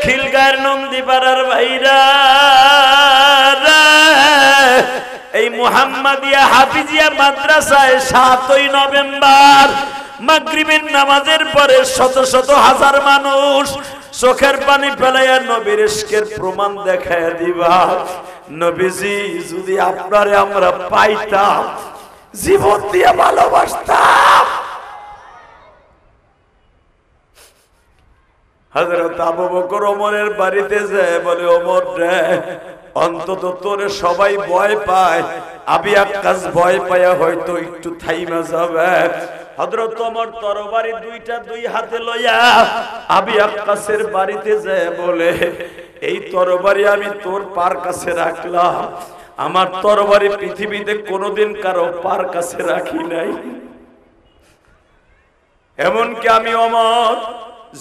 খিলগাঁয়ের নন্দীপাড়ার ভাইরা, এই মুহাম্মাদিয়া হাফিজিয়া মাদ্রাসায় 7ই নভেম্বর মাগরিবের নামাজের পরে শত শত হাজার মানুষ চোখের পানি ফেলাইয়া নবীর ইশকের প্রমাণ দেখাইয়া দিবা। নবীজি যদি আপনারে আমরা পাইতাম, জীবন দিয়ে ভালোবাসতাম। হযরত আবু বকর ওমরের বাড়িতে যায় বলে, ওমর রে, অন্তত তোরে সবাই ভয় পায়, আবি আক্কাস ভয় পায়া হয়তো একটু থাইমা যাবে। হযরত ওমর তরবারি দুইটা দুই হাতে লইয়া আবি আক্কাসের বাড়িতে যায় বলে, এই তরবারি আমি তোর পার কাছে রাখলাম, আমার তরবারি পৃথিবীতে কোনোদিন কারো পার কাছে রাখি নাই। এমনকি আমি ওমর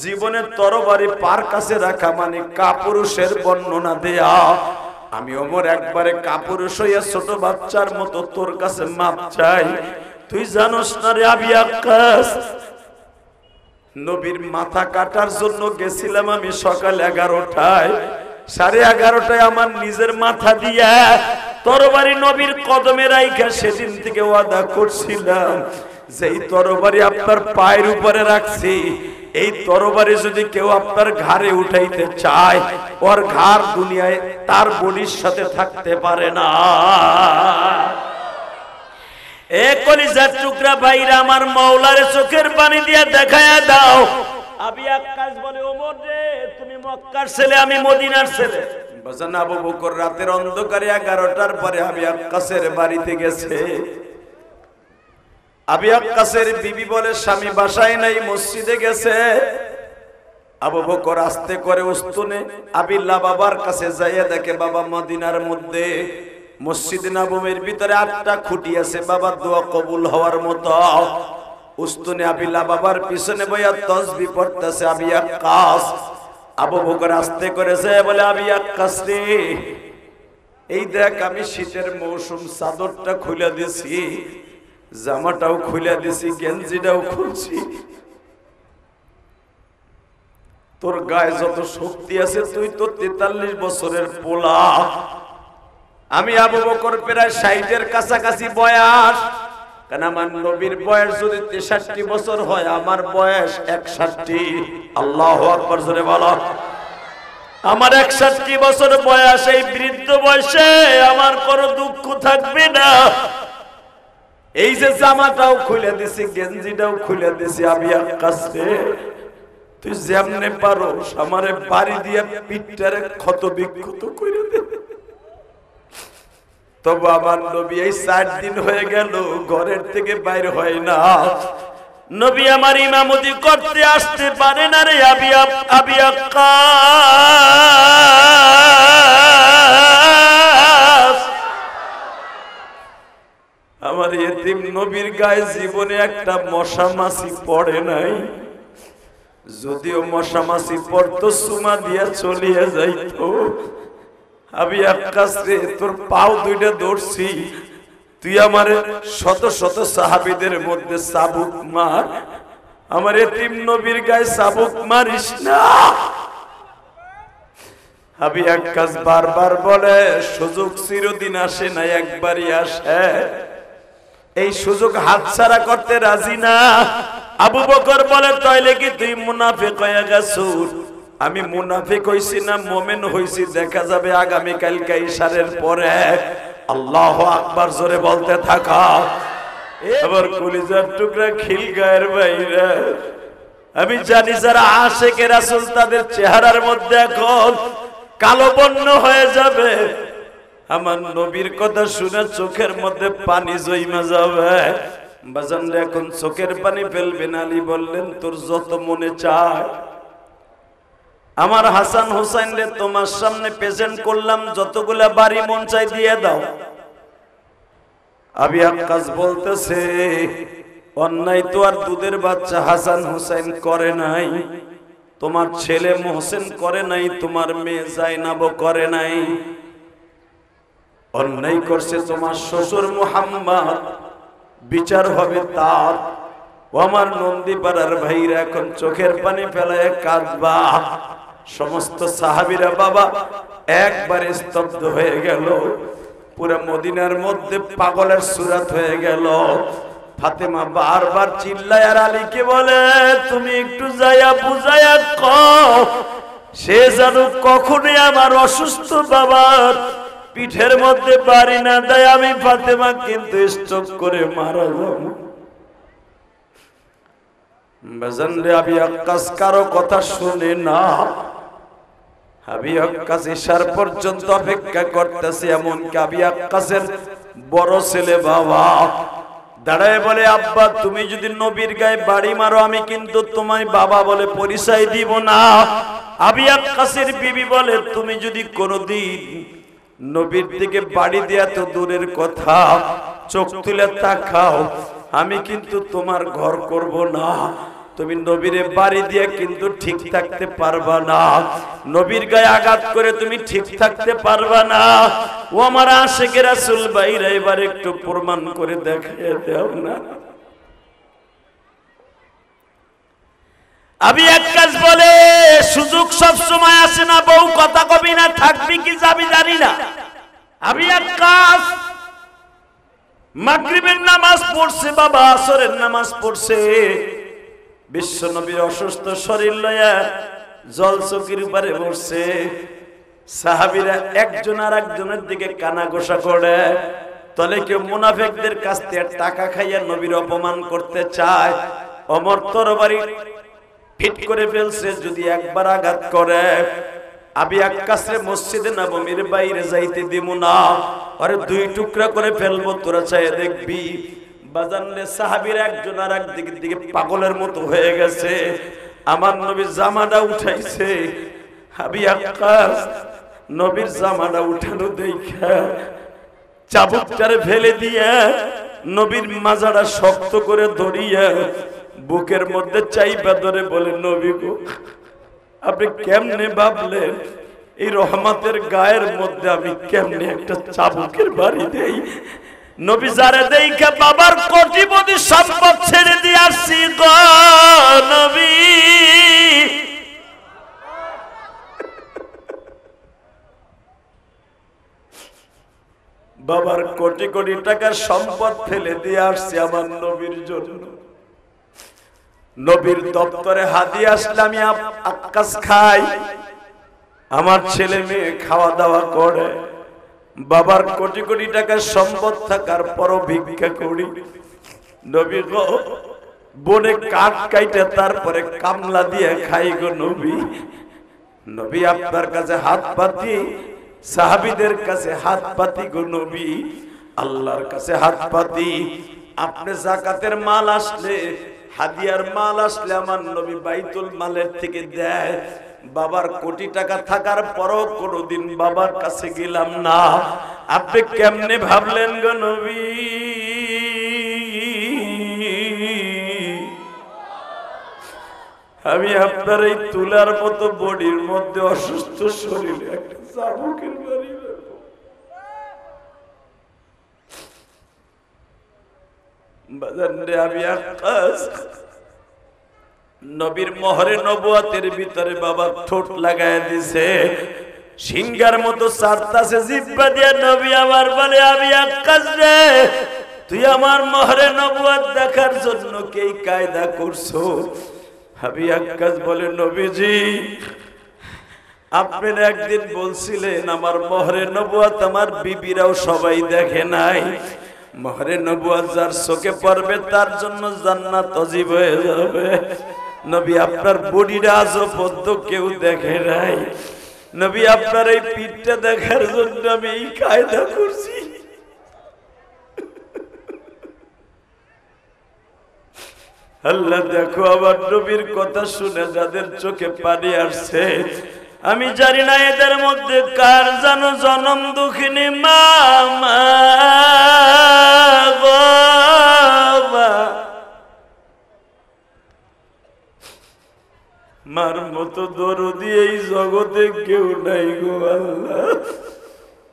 জীবনের তরবারি পার কাছে রাখা মানে কাপুরুষের বর্ণনা দেয়া। আমি ওমর একবারে কাপুরুষ হইয়া ছোট বাচ্চার মতো তোর কাছে মাপ চাই। তুই জানোস না রে আবি আক্কাস, নবীর মাথা কাটার জন্য গেছিলাম আমি সকাল 11টায়, 11:30টায় আমার নিজের মাথা দিয়া তরবারি নবীর কদমে রাইখা সেদিন থেকে ওয়াদা করছিলাম যে এই তরবারি আপনার পায়ের উপরে রাখছি, এই তরবারি যদি কেউ আপনার ঘাড়ে উঠাইতে চায়, ওর ঘাড় দুনিয়ায় তার বডির সাথে থাকতে পারে না। এ কলিজার টুকরা ভাইরা, আমার মাওলারে চোখের পানি দিয়ে দেখায়া দাও। আবি আক্কাস বলে, ওমর রে, তুমি মক্কার ছেলে, আমি মদিনার ছেলে। বাজান আবু বকর রাতের অন্ধকারে 11টার পরে আবি আক্কাসের বাড়িতে গেছে। আবি আক্কাসের বিবি বলে, স্বামী বাসায় নাই, মসজিদে গেছে। আবু বকর আস্তে করে উস্তুনে আবিল্লাহ বাবার কাছে যাইয়া দেখে বাবা মদিনার মধ্যে মসজিদ নববীর ভিতরে 8টা খুঁটি আছে, বাবার দোয়া কবুল হওয়ার মতো। উস্তুনে আবিল্লাহ বাবার পিছনে বইয়া তাসবিহ পড়তেছে আবি আক্কাস। আবু বকর আস্তে করে যায় বলে, আবি আক্কাস রে, এই দেখ আমি শীতের মৌসুম, চাদরটা খুলে দিছি, জামাটাও খুলে দিছি, গেঞ্জিটাও খুলছি, তোর গায়ে যত শক্তি আছে, তুই তো 43 বছরের পোলা। আমি আবু বকর প্রায় 60-এর কাছাকাছি বয়স, কারণ আমার নবীর বয়স যদি 63 বছর হয়, আমার বয়স 61। আল্লাহু আকবার, জোরে বলো। আমার 61 বছর বয়স, এই বৃদ্ধ বয়সে আমার কোনো দুঃখ থাকবে না। এই যে জামাটাও খুলে দিছি, গেঞ্জিটাও খুলে দিছি, আবি আক্কাস রে, তুই যেমনে পারো আমারে বাড়ি দিয়ে পিঠটারে ক্ষত বিক্ষত করে দে। তবে আমার নবী এই 4 দিন হয়ে গেল ঘরের থেকে বাইর হয় না। নবী আমার ইমামতি করতে আসতে পারে না রে আবি আক্কাস। আমার এতিম নবীর গায়ে জীবনে একটা মশা মাছি পড়ে নাই, যদিও মশা মাছি পড়তো সুমা দিয়া চলিয়ে যাইতো। আবি আক্কাস রে, তোর পাও দুইটা ধরছি, তুই আমার শত শত সাহাবীদের মধ্যে চাবুক মার, আমার এতিম নবীর গায়ে চাবুক মারিস না। আবি আক্কাস বারবার বলে, সুযোগ চিরদিন আসে না, একবারই আসে, এই সুযোগ হাতছাড়া করতে রাজি না। আবু বকর বলে, তাইলে কি তুই মুনাফিক হয়ে গেছস? আমি মুনাফিক হইছি না মুমিন হইছি দেখা যাবে আগামী কালকে ইশারের পরে। আল্লাহু আকবার, জোরে বলতে থাকা। এবার কলিজার টুকরা খিলগাঁয়ের বাইরে, আমি জানি যারা আশিকে রাসূল তাদের চেহারার মধ্যে এখন কালো বর্ণ হয়ে যাবে। আমার নবীর কথা শুনে চোখের মধ্যে পানি জমে যাবে। বাজান এখন চোখের পানি ফেলবেন। আলী বললেন, তোর যত মনে চায়। আমার হাসান হুসাইন রে তোমার সামনে প্রেজেন্ট করলাম, যতগুলা বাড়ি মন চাই দিয়ে দাও। আবি আক্কাস বলতেছে, অন্যায় তো আর দুধের বাচ্চা হাসান হুসাইন করে নাই, তোমার ছেলে মোহসেন করে নাই, তোমার মেয়ে জাইনাবও করে নাই, অন্যায় করছে তোমার শ্বশুর মুহাম্মদ, বিচার হবে তার। ও আমার নন্দীপাড়ার ভাইরা, এখন চোখের পানি ফেলায় কাঁদবা। সমস্ত সাহাবীরা বাবা একবারে স্তব্ধ হয়ে গেল। পুরো মদিনার মধ্যে পাগলের সুরাত হয়ে গেল। ফাতেমা বারবার চিল্লায় আর আলীকে বলে, তুমি একটু যাইয়া বুঝাইয়া কও, সে যেন কখনোই আমার অসুস্থ বাবার পিঠের মধ্যে বাড়ি না দেয়, আমি ফাতেমা কিন্তু স্ট্রোক করে মারা যাব। বাজান রে, আবি আক্কাস কারো কথা শুনে না। আবি আক্কাস ইশার পর্যন্ত অপেক্ষা করতেছে। এমনকি আবি আক্কাসের বড় ছেলে বাবা দাঁড়ায় বলে, আব্বা তুমি যদি নবীর গায়ে বাড়ি মারো আমি কিন্তু তোমায় বাবা বলে পরিচয় দিব না। আবি আক্কাসের বিবি বলে, তুমি যদি কোনোদিন নবীর দিকে বাড়ি দেয়া তো দূরের কথা, চোখ তুলে তাকাও, আমি কিন্তু তোমার ঘর করব না। তুমি নবীরে বাড়ি দিয়ে কিন্তু ঠিক থাকতে পারবা না, নবীর গায়ে আঘাত করে তুমি ঠিক থাকতে পারবা না। ও আমার আশিকে রাসূল ভাইরা, এবার একটু প্রমাণ করে দেখিয়ে দাও না। আবি আক্কাস বলে, সুযোগ সব সময় আসে না, বউ কথা কবি না, থাকবি কি যাবি জানি না। আবি আক্কাস মাগরিবের নামাজ পড়ছে বাবা, আসরের নামাজ পড়ছে। বিশ্ব নবীর অসুস্থ শরীর লইয়া জল চৌকির উপরে বসছে। সাহাবীরা একজন আর একজনের দিকে কানা ঘোষা করে, তলে কেউ মুনাফিকদের কাছ থেকে টাকা খাইয়া নবীর অপমান করতে চায়। ওমর তরবারি ফিট করে ফেলছে, যদি একবার আঘাত করে আবি আক্কাসরে মসজিদে নববীর বাইরে যাইতে দিব না, আরে দুই টুকরা করে ফেলবো, তোরা চাইয়ে দেখবি। বাজানলে সাহাবীরা একজন আর একদিকের দিকে পাগলের মতো হয়ে গেছে। আমার নবীর জামাটা উঠাইছে। আবি আক্কাস নবীর জামাটা উঠানো দেখা চাবুকটারে ফেলে দিয়া নবীর মাজাটা শক্ত করে ধরিয়া বুকের মধ্যে চাইপা ধরে বলে, নবী গো, আপনি কেমনে ভাবলেন এই রহমতের গায়ের মধ্যে আমি কেমনে একটা চাবুকের বাড়ি দেই? নবী যারে দেইখা বাবার কোটিপতি সম্পদ ছেড়ে দিয়ে আসছি গো নবী। বাবার কোটি কোটি টাকার সম্পদ ফেলে দিয়ে আসছি আমার নবীর জন্য। নবীর দপ্তরে হাদিয়া আসলে আমি আক্কাস খাই, আমার ছেলে মেয়ে খাওয়া দাওয়া করে। বাবার কোটি কোটি টাকার সম্পদ থাকার পরও ভিক্ষা করি। নবী গো, বনে কাঠ কাইটে তারপরে কামলা দিয়ে খাই গো নবী। নবী আপনার কাছে হাত পাতি, সাহাবীদের কাছে হাত পাতি গো নবী, আল্লাহর কাছে হাত পাতি। আপনি যাকাতের মাল আসলে, হাদিয়ার মাল আসলে আমার নবী বাইতুল মালের থেকে দেয়। বাবার কোটি টাকা থাকার পরও কোনোদিন বাবার কাছে গেলাম না। আপনি কেমনে ভাবলেন গো নবী? আমি আপনার এই তুলার মতো বডির মধ্যে অসুস্থ শরীরে একটা চাবুকের বাড়ি দেব? বাজান রে, আমি আক্কাস নবীর মোহরে নবুয়াতের ভিতরে বাবা ঠোঁট লাগায় দিছে, সিংহার মতো চারতাছে জিহ্বা দিয়ে। নবী আমার বলে, আমি আক্কাস রে, তুই আমার মোহরে নবুয়াত দেখার জন্য কি কায়দা করছো? আবি আক্কাস বলে, নবীজি আপনি একদিন বলছিলেন আমার মোহরে নবুয়াত আমার বিবিরাও সবাই দেখে নাই। মোহরে নবুয়াত যার চোখে পড়বে তার জন্য জান্নাত অজীব হয়ে যাবে। নবী আপনার বডিটা আজও পদ্ম কেউ দেখে নাই। নবী আপনার এই পিঠটা দেখার জন্য আমি এই কায়দা করছি। আল্লাহ দেখো, আমার নবীর কথা শুনে যাদের চোখে পানি আসছে, আমি জানি না এদের মধ্যে কার যেন জনম দুঃখিনী মা মার মতো দরদি এই জগতে কেউ নাই গো আল্লাহ।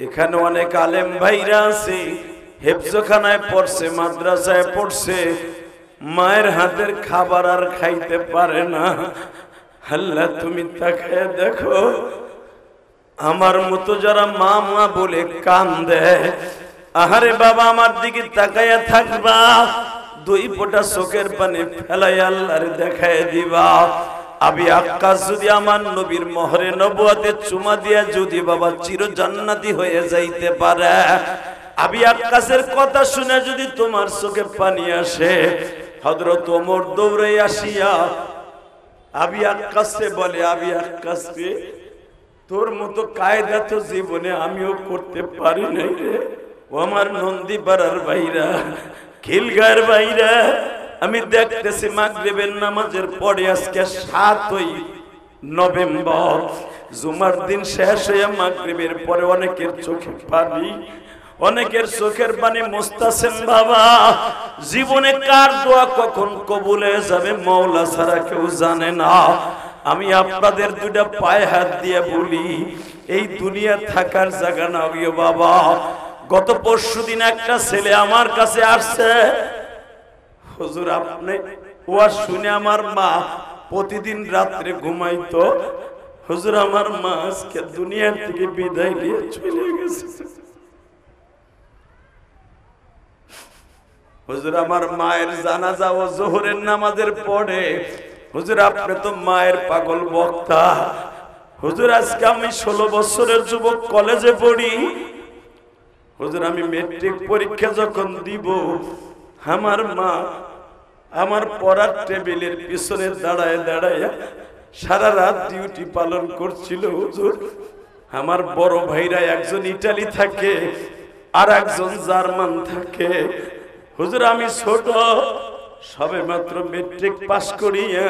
এখানে অনেক আলেম ভাইরা আছে, হেফজখানায় পড়ছে, মাদ্রাসায় পড়ছে, মায়ের হাতের খাবার আর খাইতে পারে না। আল্লাহ তুমি তাকায় দেখো আমার মতো যারা মা মা বলে কান্দে, আহারে বাবা আমার দিকে তাকায়া থাকবা, দুই ফোঁটা চোখের পানি ফেলাই আল্লাহর দেখায় দিবা। আবি আক্কাস যদি আমার নবীর মোহরে নবুয়াতে চুমা দিয়া যদি বাবা চির জান্নাতি হয়ে যাইতে পারে, আবি আক্কাসের কথা শুনে যদি তোমার চোখে পানি আসে, হযরত ওমর দৌড়ে আসিয়া আবি আক্কাসকে বলে, আবি আক্কাস রে, তোর মতো কায়দা তো জীবনে আমিও করতে পারি নাই রে। ও আমার নন্দী পাড়ার ভাইরা, খিলগাঁয়ের ভাইরা, আমি দেখতেছি মাগরিবের নামাজের পরে আজকে 7ই নভেম্বর, জুমার দিন শেষ হয়ে মাগরিবের পরে অনেকের চোখে পানি, অনেকের চোখের পানি মুস্তাছেন বাবা। জীবনে কার দোয়া কখন কবুল হয়ে যাবে মওলা ছাড়া কেউ জানে না। আমি আপনাদের দুইটা পায়ে হাত দিয়ে বলি, এই দুনিয়া থাকার জায়গা না গো বাবা। গত পরশুদিন একটা ছেলে আমার কাছে আসছে, হুজুর আপনি ওয়াজ শুনে আমার মা প্রতিদিন রাত্রে ঘুমাইতো, হুজুর আমার মা আজকে দুনিয়ার থেকে বিদায় নিয়ে চলে গেছে। হুজুর আমার মায়ের জানাজা ও যোহরের নামাজের পরে, হুজুর আপনি তো মায়ের পাগল বক্তা। হুজুর আজকে আমি 16 বছরের যুবক, কলেজে পড়ি। হুজুর আমি মেট্রিক পরীক্ষা যখন দিব, আমার মা আমার পড়ার টেবিলের পিছনে দাঁড়ায় দাঁড়ায় সারা রাত ডিউটি পালন করছিল। হুজুর আমার বড় ভাইরা একজন ইটালি থাকে আর একজন জার্মান থাকে। হুজুর আমি ছোট, সবে মাত্র মেট্রিক পাস করিয়া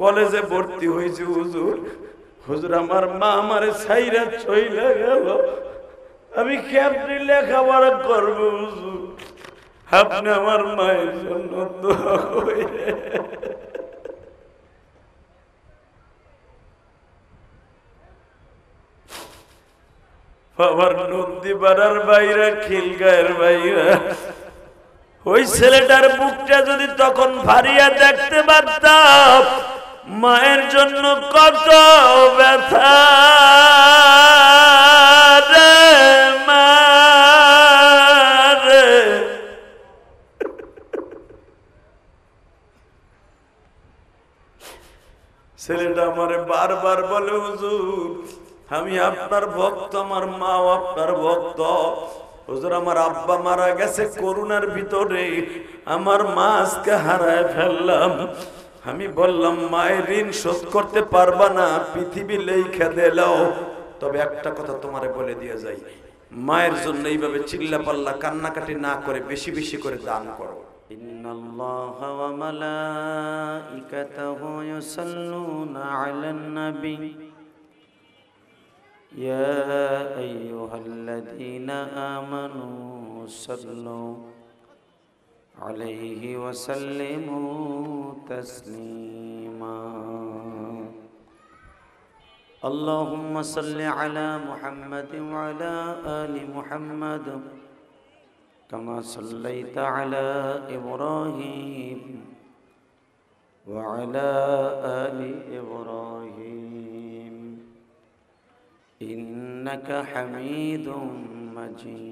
কলেজে ভর্তি হয়েছি। হুজুর হুজুর আমার মা আমারে ছাইরা চইলা গেল, আমি কেমনে লেখাপড়া করবো? হুজুর আপনি আমার মায়ের জন্য দোয়া করেন। বাবার নন্দী পাড়ার বাইরা, খিলগাঁয়ের বাইরা, ওই ছেলেটার বুকটা যদি তখন ভারিয়া দেখতে পারতাম, মায়ের জন্য কত ব্যথা রে মা রে। ছেলেটা আমারে বারবার বলে, হুজুর আমি আপনার ভক্ত, আমার মাও আপনার ভক্ত। হুজুর আমার আব্বা মারা গেছে করোনার ভিতরে, আমার মা আজকে হারায় ফেললাম। আমি বললাম মায়ের ঋণ শোধ করতে পারবা না, পৃথিবী লেখা দিলাও, তবে একটা কথা তোমারে বলে দিয়ে যাই, মায়ের জন্য এইভাবে চিল্লা পাল্লা কান্নাকাটি না করে বেশি বেশি করে দান করো। ইন্নাল্লাহা ওয়া মালাইকাতাহু ইউসাল্লুনা আলান নবী ইয়া আইয়ুহাল্লাযীনা আমানু সাল্লু আলাইহি ওয়া সাল্লিমু তাসলিমা। اللهم صل على محمد وعلى آل محمد كما صليت على إبراهيم وعلى آل إبراهيم إنك حميد مجيد।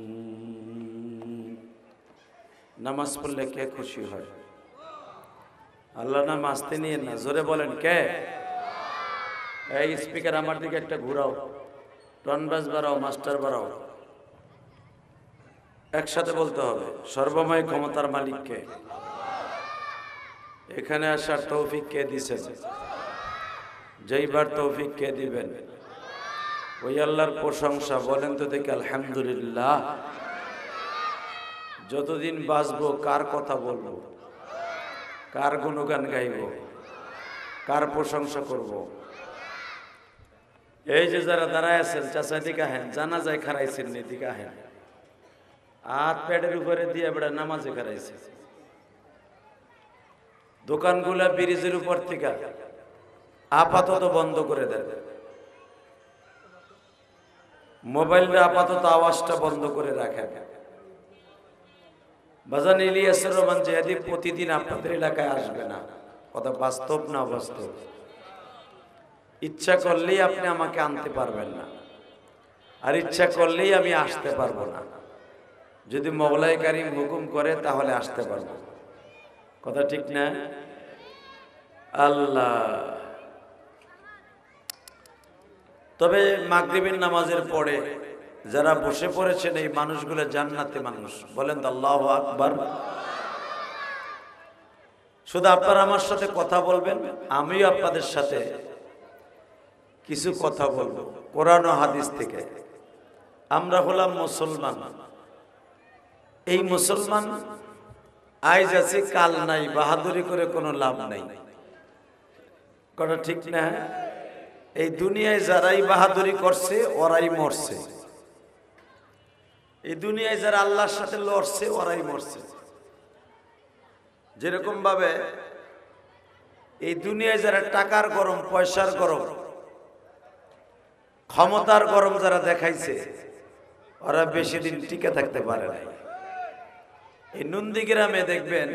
নামাজ পড়লে কে খুশি হয়? আল্লাহ নাম আসতে নিয়ে না, জোরে বলেন কে? এই স্পিকার আমার দিকে একটা ঘুরাও, টনবাজ বাড়াও, মাস্টার বাড়াও, একসাথে বলতে হবে সর্বময় ক্ষমতার মালিককে। এখানে আসার তৌফিক কে দিছেন? যেইবার তৌফিক কে দিবেন ওই আল্লাহর প্রশংসা বলেন তো দেখি আলহামদুলিল্লাহ। যতদিন বাঁচবো কার কথা বলবো, কার গুণগান গাইব, কার প্রশংসা করব? এই যে যারা দাঁড়ায় আছেন, চাচা দিকে আহেন, জানাজায় খারাইছেন এদিকে আহেন, হাত পেটের উপরে দিয়ে বেড়া নামাজে খারাইছে। দোকানগুলা ব্রিজের উপর থেকে আপাতত বন্ধ করে দেন, মোবাইলটা আপাতত আওয়াজটা বন্ধ করে রাখেন। বাজান ইলিয়াসুর রহমান জিহাদি প্রতিদিন আপনাদের এলাকায় আসবে না, কথা বাস্তব না বাস্তব? ইচ্ছা করলেই আপনি আমাকে আনতে পারবেন না, আর ইচ্ছা করলেই আমি আসতে পারবো না। যদি মওলাই কারীম হুকুম করে তাহলে আসতে পারবো। কথা ঠিক না? আল্লাহ। তবে মাগরিবের নামাজের পরে যারা বসে পড়েছেন এই মানুষগুলো জান্নাতে মানুষ, বলেন তো আল্লাহু আকবার। শুধু আপনারা আমার সাথে কথা বলবেন, আমিও আপনাদের সাথে কিছু কথা বলবো কোরআন ও হাদিস থেকে। আমরা হলাম মুসলমান। এই মুসলমান আজ আছে কাল নাই, বাহাদুরি করে কোনো লাভ নাই। কথা ঠিক না? এই দুনিয়ায় যারাই বাহাদুরি করছে ওরাই মরছে। এই দুনিয়ায় যারা আল্লাহর সাথে লড়ছে ওরাই মরছে। যেরকম ভাবে এই দুনিয়ায় যারা টাকার গরম, পয়সার গরম, ক্ষমতার গরম যারা দেখাইছে ওরা বেশি দিন টিকে থাকতে পারে নাই। এই নন্দীগ্রামে দেখবেন,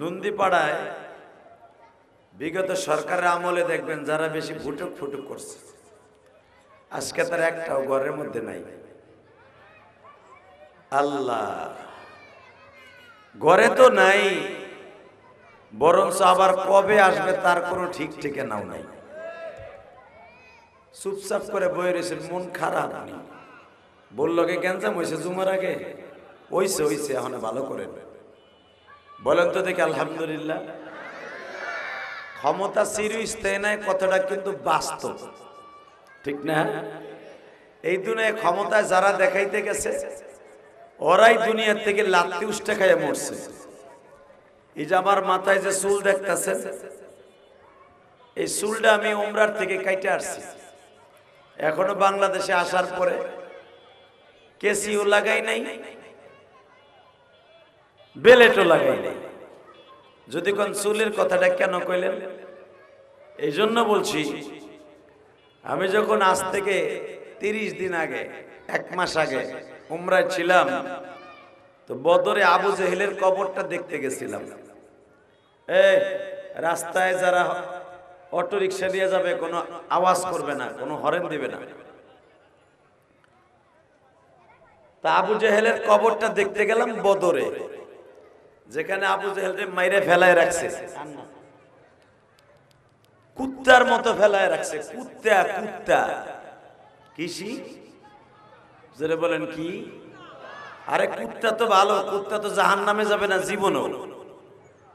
নন্দীপাড়ায় বিগত সরকারের আমলে দেখবেন যারা বেশি ফুটুক ফুটুক করছে আজকে তার একটাও ঘরের মধ্যে নাই। আল্লাহ, ঘরে তো নাই, বরঞ্চ আবার কবে আসবে তার কোনো ঠিক ঠিকানাও নাই। চুপচাপ করে বয়ে রয়েছে, মন খারাপ নেই। বললো কে গ্যাঞ্জাম হয়েছে জুমার আগে? হইছে হইছে, এখন ভালো করে বলেন তো দেখি আলহামদুলিল্লাহ। ক্ষমতা চিরস্থায়ী নয়, কথাটা কিন্তু বাস্তব, ঠিক না? এই দুনিয়ায় ক্ষমতায় যারা দেখাইতে গেছে ওরাই দুনিয়ার থেকে লাত্তি উষ্টা খাইয়া মরছে। এই যে আমার মাথায় যে চুল দেখতেছেন, এই চুলটা আমি উমরার থেকে কাইটে আসছি। এখনো বাংলাদেশে আসার পরে কেসিও লাগাই নাই, বেলেটও লাগাই নাই। যদি কোন চুলের কথাটা কেন কইলেন, এই জন্য বলছি, আমি যখন আজ থেকে 30 দিন আগে, 1 মাস আগে উমরায় ছিলাম, তো বদরে আবু জেহেলের কবরটা দেখতে গেছিলাম। এই রাস্তায় যারা অটো রিক্সা দিয়ে যাবে কোনো আওয়াজ করবে না, কোনো হরেন দিবে না। তা আবু জেহেলের কবরটা দেখতে গেলাম বদরে, যেখানে আবু জেহেলকে মাইরে ফেলায় রাখছে, কুত্তার মতো ফেলায় রাখছে। কুত্তা কুত্তা কিসি জোরে বলেন কি? আরে কুত্তা তো ভালো, কুত্তা তো জাহান্নামে যাবে না জীবনও,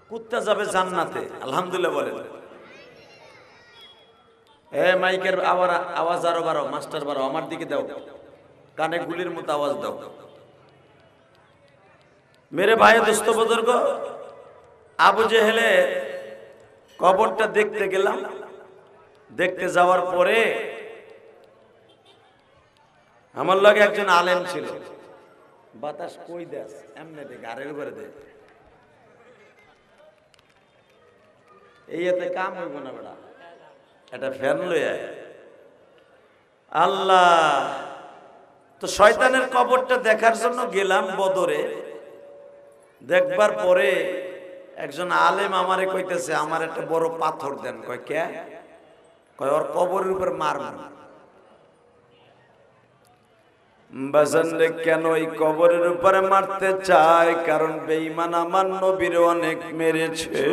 কুত্তা যাবে জান্নাতে। আলহামদুলিল্লাহ বলেন। মাইকের আওয়াজ আরো বাড়ো, মাস্টার বাড়ো, আমার দিকে দাও, কানে গুলির মতো আওয়াজ দাও। মেরে ভাই দোস্ত বুজুর্গ, আবু জেহেলে কবরটা দেখতে গেলাম। দেখতে যাওয়ার পরে আমার লগে একজন আলেম ছিল। বাতাস কই দেস এমনি দে, গাড়ির উপরে দে, এই এতে কাম হইব না বেড়া, এটা ফ্যান লইয়া। আল্লাহ, তো শয়তানের কবরটা দেখার জন্য গেলাম বদরে। দেখবার পরে একজন আলেম আমারে কইতেছে, আমার একটা বড় পাথর দেন। কয় কে? কয় ওর কবরের উপর মারবেন। বাজান রে, কেন এই কবরের উপরে মারতে চায়? কারণ বেঈমান আমার নবীর অনেক মেরেছে।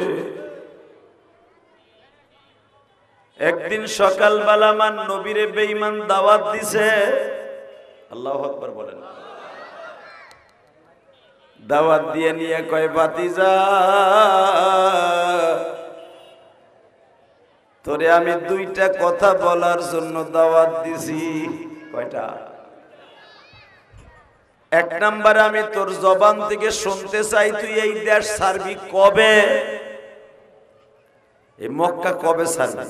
একদিন সকালবেলা আমার নবীরে বেঈমান দাওয়াত দিছে। আল্লাহু আকবার বলেন। দাওয়াত দিয়ে নিয়ে কয়, ভাতিজা তোরে আমি 2টা কথা বলার জন্য দাওয়াত দিছি। কয়টা? 1 নম্বরে আমি তোর জবান থেকে শুনতে চাই তুই এই দেশ ছাড়বি কবে, এই মক্কা কবে ছাড়বি।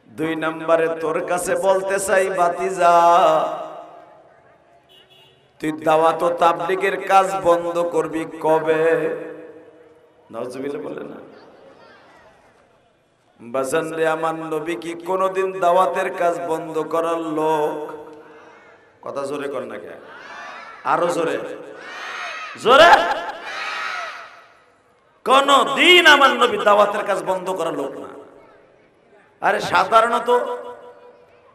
2 নম্বরে তোর কাছে বলতে চাই, ভাতিজা তুই দাওয়াত ও তাবলীগের কাজ বন্ধ করবি কবে। নাউজুবিল্লাহ বলে না। বাজান রে, আমার নবী কি কোনদিন দাওয়াতের কাজ বন্ধ করার লোক? কথা জোরে কর না কে? আরো জোরে জোরে। কোন দিন আমার নবী দাওয়াতের কাজ বন্ধ করা লোক না। আরে সাধারণত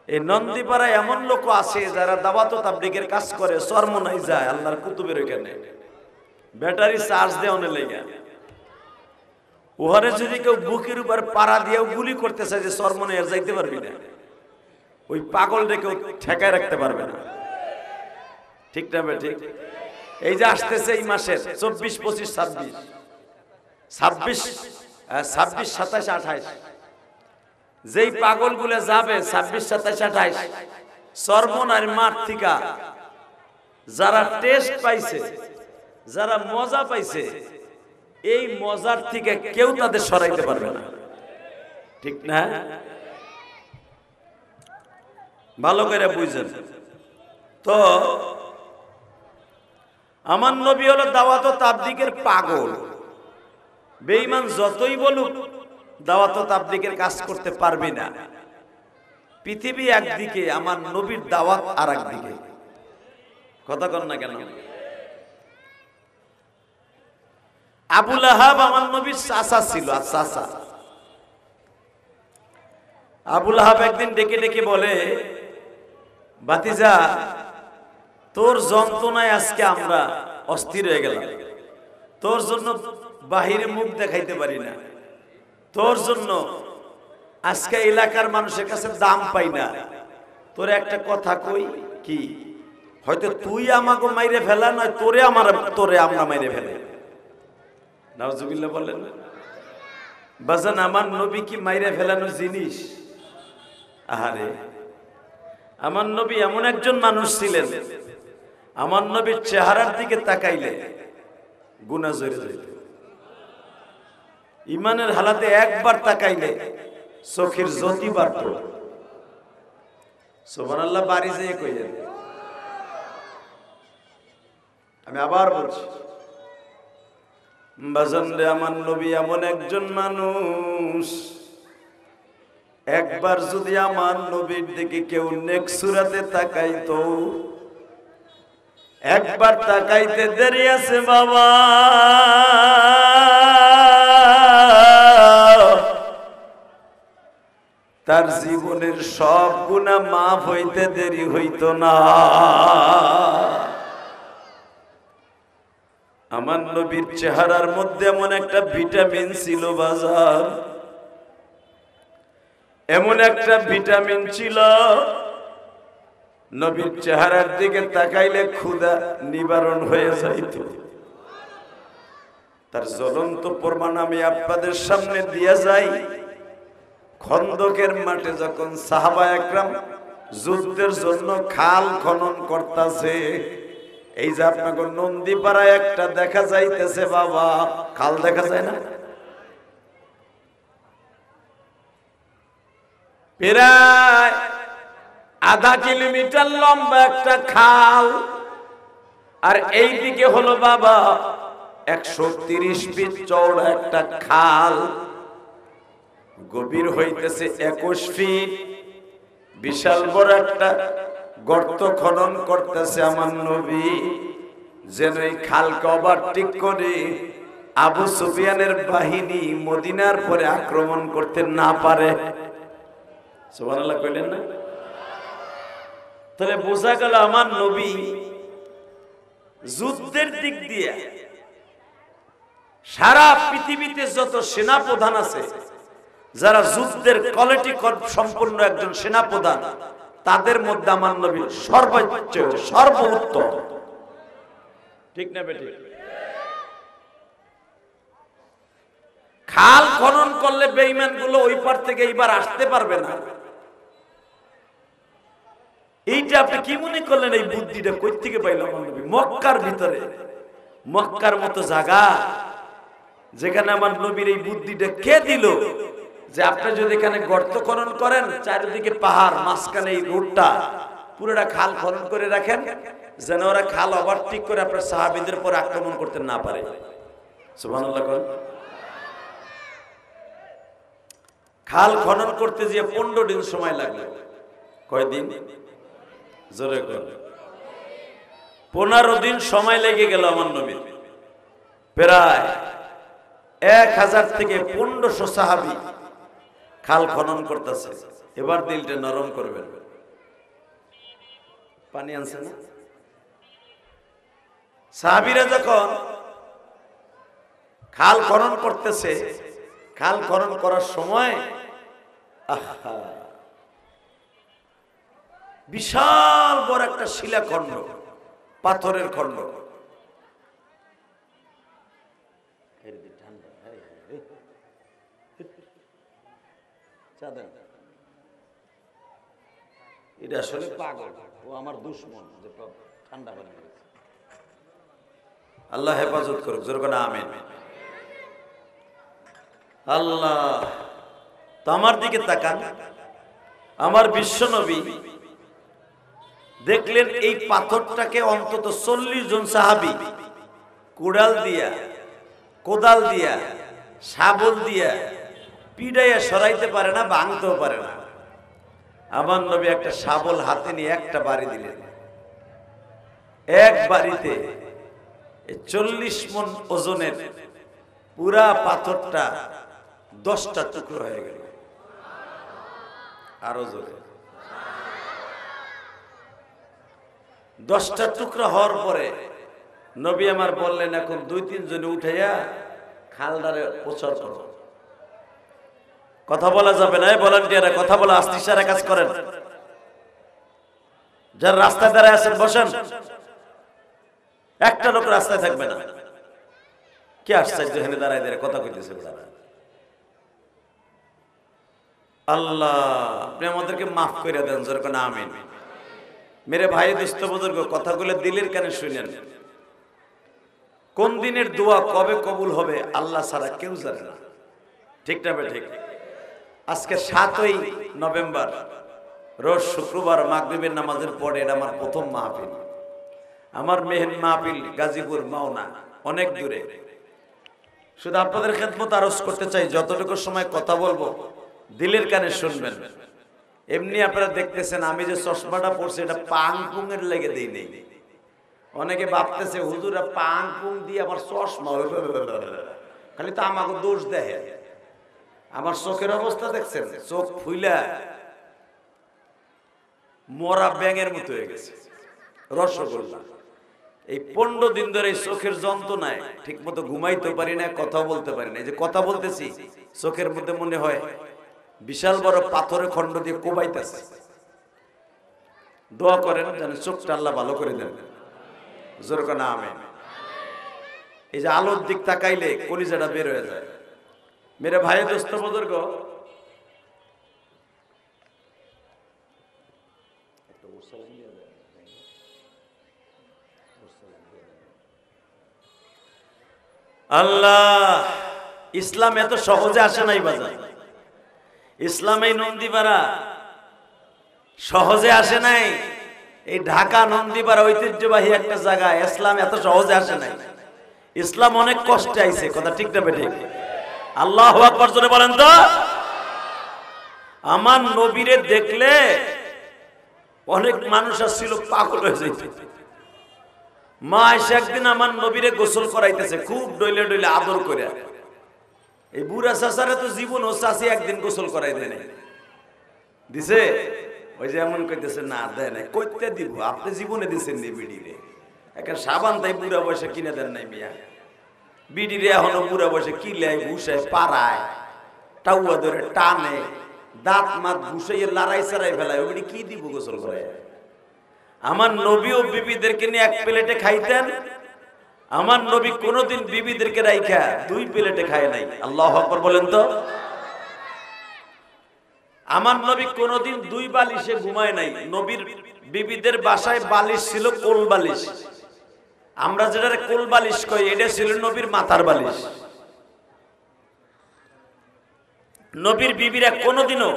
এই নন্দীপাড়ায় এমন লোক আছে যারা দাওয়াত ও তাবলীগের কাজ করে, চরমনাই যায় আল্লাহর কুতুবের ওখানে ব্যাটারি চার্জ দেওয়ানে লেগে, ওহারে যদি কেউ বুকের উপর পাড়া দিয়েও গুলি করতে চায় যে চরমনাই আর যাইতে পারবি না, ওই পাগলটা কেউ ঠেকায় রাখতে পারবে না। ঠিক না বে ঠিক? এই যে আসতেছে এই মাসের 24, 25, 26, 27, 28 যেই পাগল গুলো যাবে 26, 27, 28 চরমনার মাঠ থেকে যারা টেস্ট পাইছে, যারা মজা পাইছে, এই মজার থেকে কেউ তাদের সরাইতে পারবে না। ঠিক না? ভালো করে বুঝেন তো। আমার নবী হলো দাওয়াত ও তাবলীগের পাগল। বেঈমান যতই বলুক দাওয়াত ও তাবলীগের কাজ করতে পারবি না। পৃথিবী একদিকে, আমার নবীর দাওয়াত আর একদিকে। কথা কন না কেন? আবু লাহাব আমার নবীর চাচা ছিল, চাচা। আবু লাহাব একদিন ডেকে ডেকে বলে, ভাতিজা তোর যন্ত্রণায় আজকে আমরা অস্থির হয়ে গেলাম, তোর জন্য বাহিরে মুখ দেখাইতে পারি না, তোর জন্য আজকে এলাকার মানুষের কাছে দাম পাই না। তোর একটা কথা কই, কি? হয়তো তুই আমাকে মাইরে ফেলা নয়, তোরে আমরা মাইরে ফেলে। নাউজুবিল্লাহ বলেন। বাজান আমার নবী কি মাইরে ফেলানো জিনিস? আহারে, আমার নবী এমন একজন মানুষ ছিলেন, আমার নবীর চেহারার দিকে তাকাইলে গুনাহ জড়ে যেত। ইমানের হালাতে একবার তাকাইলে চোখের জ্যোতি বাড়ত। সুবহানাল্লাহ বাড়ি যেয়ে কইলেন। আমি আবার বলছি, বাজান রে, আমার নবী এমন একজন মানুষ, একবার যদি আমার নবীর দিকে কেউ নেক সুরাতে তাকাইতো, একবার তাকাইতে দেরি আছে বাবা, তার জীবনের সব গুনাহ মাফ হইতে দেরি হইতো না। আমার নবীর চেহারার মধ্যে এমন একটা ভিটামিন ছিল বাজার, এমন একটা ভিটামিন ছিল, নবীর চেহারার দিকে তাকাইলে ক্ষুধা নিবারণ হয়ে যাইত। তার জ্বলন্ত প্রমাণ আমি আপনাদের সামনে দিয়ে যাই। খন্দকের মাঠে যখন সাহাবা একরাম যুদ্ধের জন্য খাল খনন করতেছে, এই যে আপনাকে নন্দীপাড়ায় একটা দেখা যাইতেছে বাবা, খাল দেখা যায় না? প্রায় আধা কিলোমিটার লম্বা একটা খাল, আর এই দিকে হলো বাবা 130 ফিট চওড়া একটা খাল, গভীর হইতেছে 21 ফিট। বিশাল বড় একটা গর্ত খনন করতেছে আমার নবী, যেন এই খালকে ওভারটেক করে আবু সুফিয়ানের বাহিনী মদিনার পরে আক্রমণ করতে না পারে। সুবহানাল্লাহ কইলেন না? তাহলে বোঝা গেল আমার নবী যুদ্ধের দিক দিয়ে সারা পৃথিবীতে যত সেনা প্রধান আছে, যারা যুদ্ধের কোয়ালিটি সম্পন্ন একজন সেনা প্রধান, তাদের মধ্যে আমার নবী সর্বোচ্চ, সর্বোত্তম। ঠিক না বেটি? খাল খনন করলে বেঈমান গুলো ওই পার থেকে এইবার আসতে পারবে না। এইটা আপনি কি মনে করলেন? এই বুদ্ধিটা কই থেকে পাইলাম? মক্কার ভিতরে, মক্কার মতো জায়গা যেখানে আমার নবীর এই বুদ্ধিটা কে দিল যে আপনি যদি এখানে গর্ত খনন করেন, চারিদিকে পাহাড়, মাঝখানে এই রোডটা পুরোটা খাল খনন করে রাখেন, যেন ওরা খাল ওভারটেক করে আপনার সাহাবীদের পর আক্রমণ করতে না পারে। সুবহানাল্লাহ। খাল খনন করতে গিয়ে 15 দিন সময় লাগলো। কয়দিন? জোরে কর। 15 দিন সময় লেগে গেল আমার নবীর। প্রায় 1000 থেকে 1500 সাহাবী খাল খনন করতেছে। এবার দিলটা নরম করবেন। পানি আনছে না? সাহাবীরা যখন খাল খনন করতেছে, খাল খনন করার সময় বিশাল বড় একটা শিলাখণ্ড, পাথরের খণ্ড, এটা আসলে পাগল, ও আমার দুশ্মন, যে ঠান্ডা পানি গেছে। আল্লাহ হেফাজত করুক, জোর করে আমিন। আল্লাহ তো আমার দিকে তাকান, আমার বিশ্ব নবী দেখলেন এই পাথরটাকে অন্তত 40 জন সাহাবী কুড়াল দিয়া, কোদাল দিয়া, শাবল দিয়া পিড়াইয়া সরাইতে পারে না, ভাঙতেও পারে না। আমার নবী একটা শাবল হাতে নিয়ে একটা বাড়ি দিলেন। এক বাড়িতে 40 মণ ওজনের পুরা পাথরটা 10টা টুকরো হয়ে গেল। আরো জোরে। 10টা টুকরো হওয়ার পরে নবী আমার বললেন, এখন 2-3 জনে উঠাইয়া খালদারে প্রচার করো। কথা বলা যাবে না, ভলান্টিয়াররা কথা বলা আস্তে ইশারা কাজ করেন। যারা রাস্তায় দাঁড়ায় আছেন বসেন, একটা লোক রাস্তায় থাকবে না। কি আশ্চর্য, এখানে দাঁড়ায় দাঁড়ায় কথা কইতেছে। আল্লাহ আপনি আমাদেরকে মাফ করে দেন, জোরে কোন আমিন। মেরে ভাই দোস্ত বুজুর্গ, কথাগুলো দিলের কানে শুনেন। কোন দিনের দোয়া কবে কবুল হবে আল্লাহ ছাড়া কেউ জানে না, ঠিক না? ঠিক। আজকে 7ই নভেম্বর, রোজ শুক্রবার মাগরিবের নামাজের পরে এটা আমার প্রথম মাহফিল। আমার মেহেন মাহফিল গাজীপুর মাওনা, অনেক দূরে। শুধু আপনাদের খেদমত আরজ করতে চাই, যতটুকু সময় কথা বলবো দিলের কানে শুনবেন। এমনি আপনারা দেখতেছেন আমি যে চশমাটা পড়ছি এটা পাং পুং এর লেগে দেই নেই। অনেকে ভাবতেছে হুজুরা পাং পুং দিয়ে আমার চশমা, খালি তো আমাকে দোষ দেয়। আমার চোখের অবস্থা দেখছেন, চোখ ফুইলা মরা ব্যাঙের মতো হয়ে গেছে, রসগোল্লা। এই 15 দিন ধরে চোখের যন্ত্রণায় ঠিক মতো ঘুমাইতে পারি না, কথা বলতে পারি না। এই যে কথা বলতেছি চোখের মধ্যে মনে হয় বিশাল বড় পাথরের খণ্ড দিয়ে কোবাইতেছে। দোয়া করেন যেন চোখটা আল্লাহ ভালো করে দেন, জোর করে আমিন। এই যে আলোর দিক তাকাইলে কলিজাটা বের হয়ে যায়। মেরে ভাই দোস্ত বুজুর্গ, আল্লাহ ইসলাম এত সহজে আসে নাই বাজার। ইসলাম এই নন্দীপাড়া সহজে আসে নাই। এই ঢাকা নন্দীপাড়া ঐতিহ্যবাহী একটা জায়গা, ইসলাম এত সহজে আসে নাই। ইসলাম অনেক কষ্টে আইছে, কথা ঠিক না বেঠিক? আল্লাহু আকবার জোরে বলেন তো। আমার নবীরে দেখলে অনেক মানুষ আসছিল পাগল হয়ে যাইত। মা এসে একদিন আমার নবীরে গোসল করাইতেছে, খুব ডইলে ডইলে আদর করে। এই বুড়া চাচারে তো জীবন ও চাচি একদিন গোসল করাই দেয় নাই, দিছে? ওই যে এমন কইতেছে, না দেয় নাই। কইতে দিব, আপনি জীবনে দিচ্ছেন নি বিড়িরে? একটা সাবান তাই বুড়া বয়সে কিনে দেন নাই মিয়া। বিড়িরে এখনো বুড়া বয়সে কিলায় ঘুষায় পাড়ায়, টাউয়া ধরে টানে, দাঁত মাত ঘুষাইয়ে লড়াই চারাই ফেলায়। ওই কি দিব গোসল করে? আমার নবী ও বিবিদেরকে নিয়ে এক প্লেটে খাইতেন। আমার নবী কোনোদিন বিবিদেরকে রাইখা 2 প্লেটে খায় নাই। আল্লাহু আকবার বলেন তো। আমার নবী কোনোদিন 2 বালিশে ঘুমায় নাই। নবীর বিবিদের বাসায় বালিশ ছিল কোল বালিশ। আমরা যেটা কোল বালিশ কই, এটা ছিল নবীর মাথার বালিশ। নবীর বিবিরা কোনোদিনও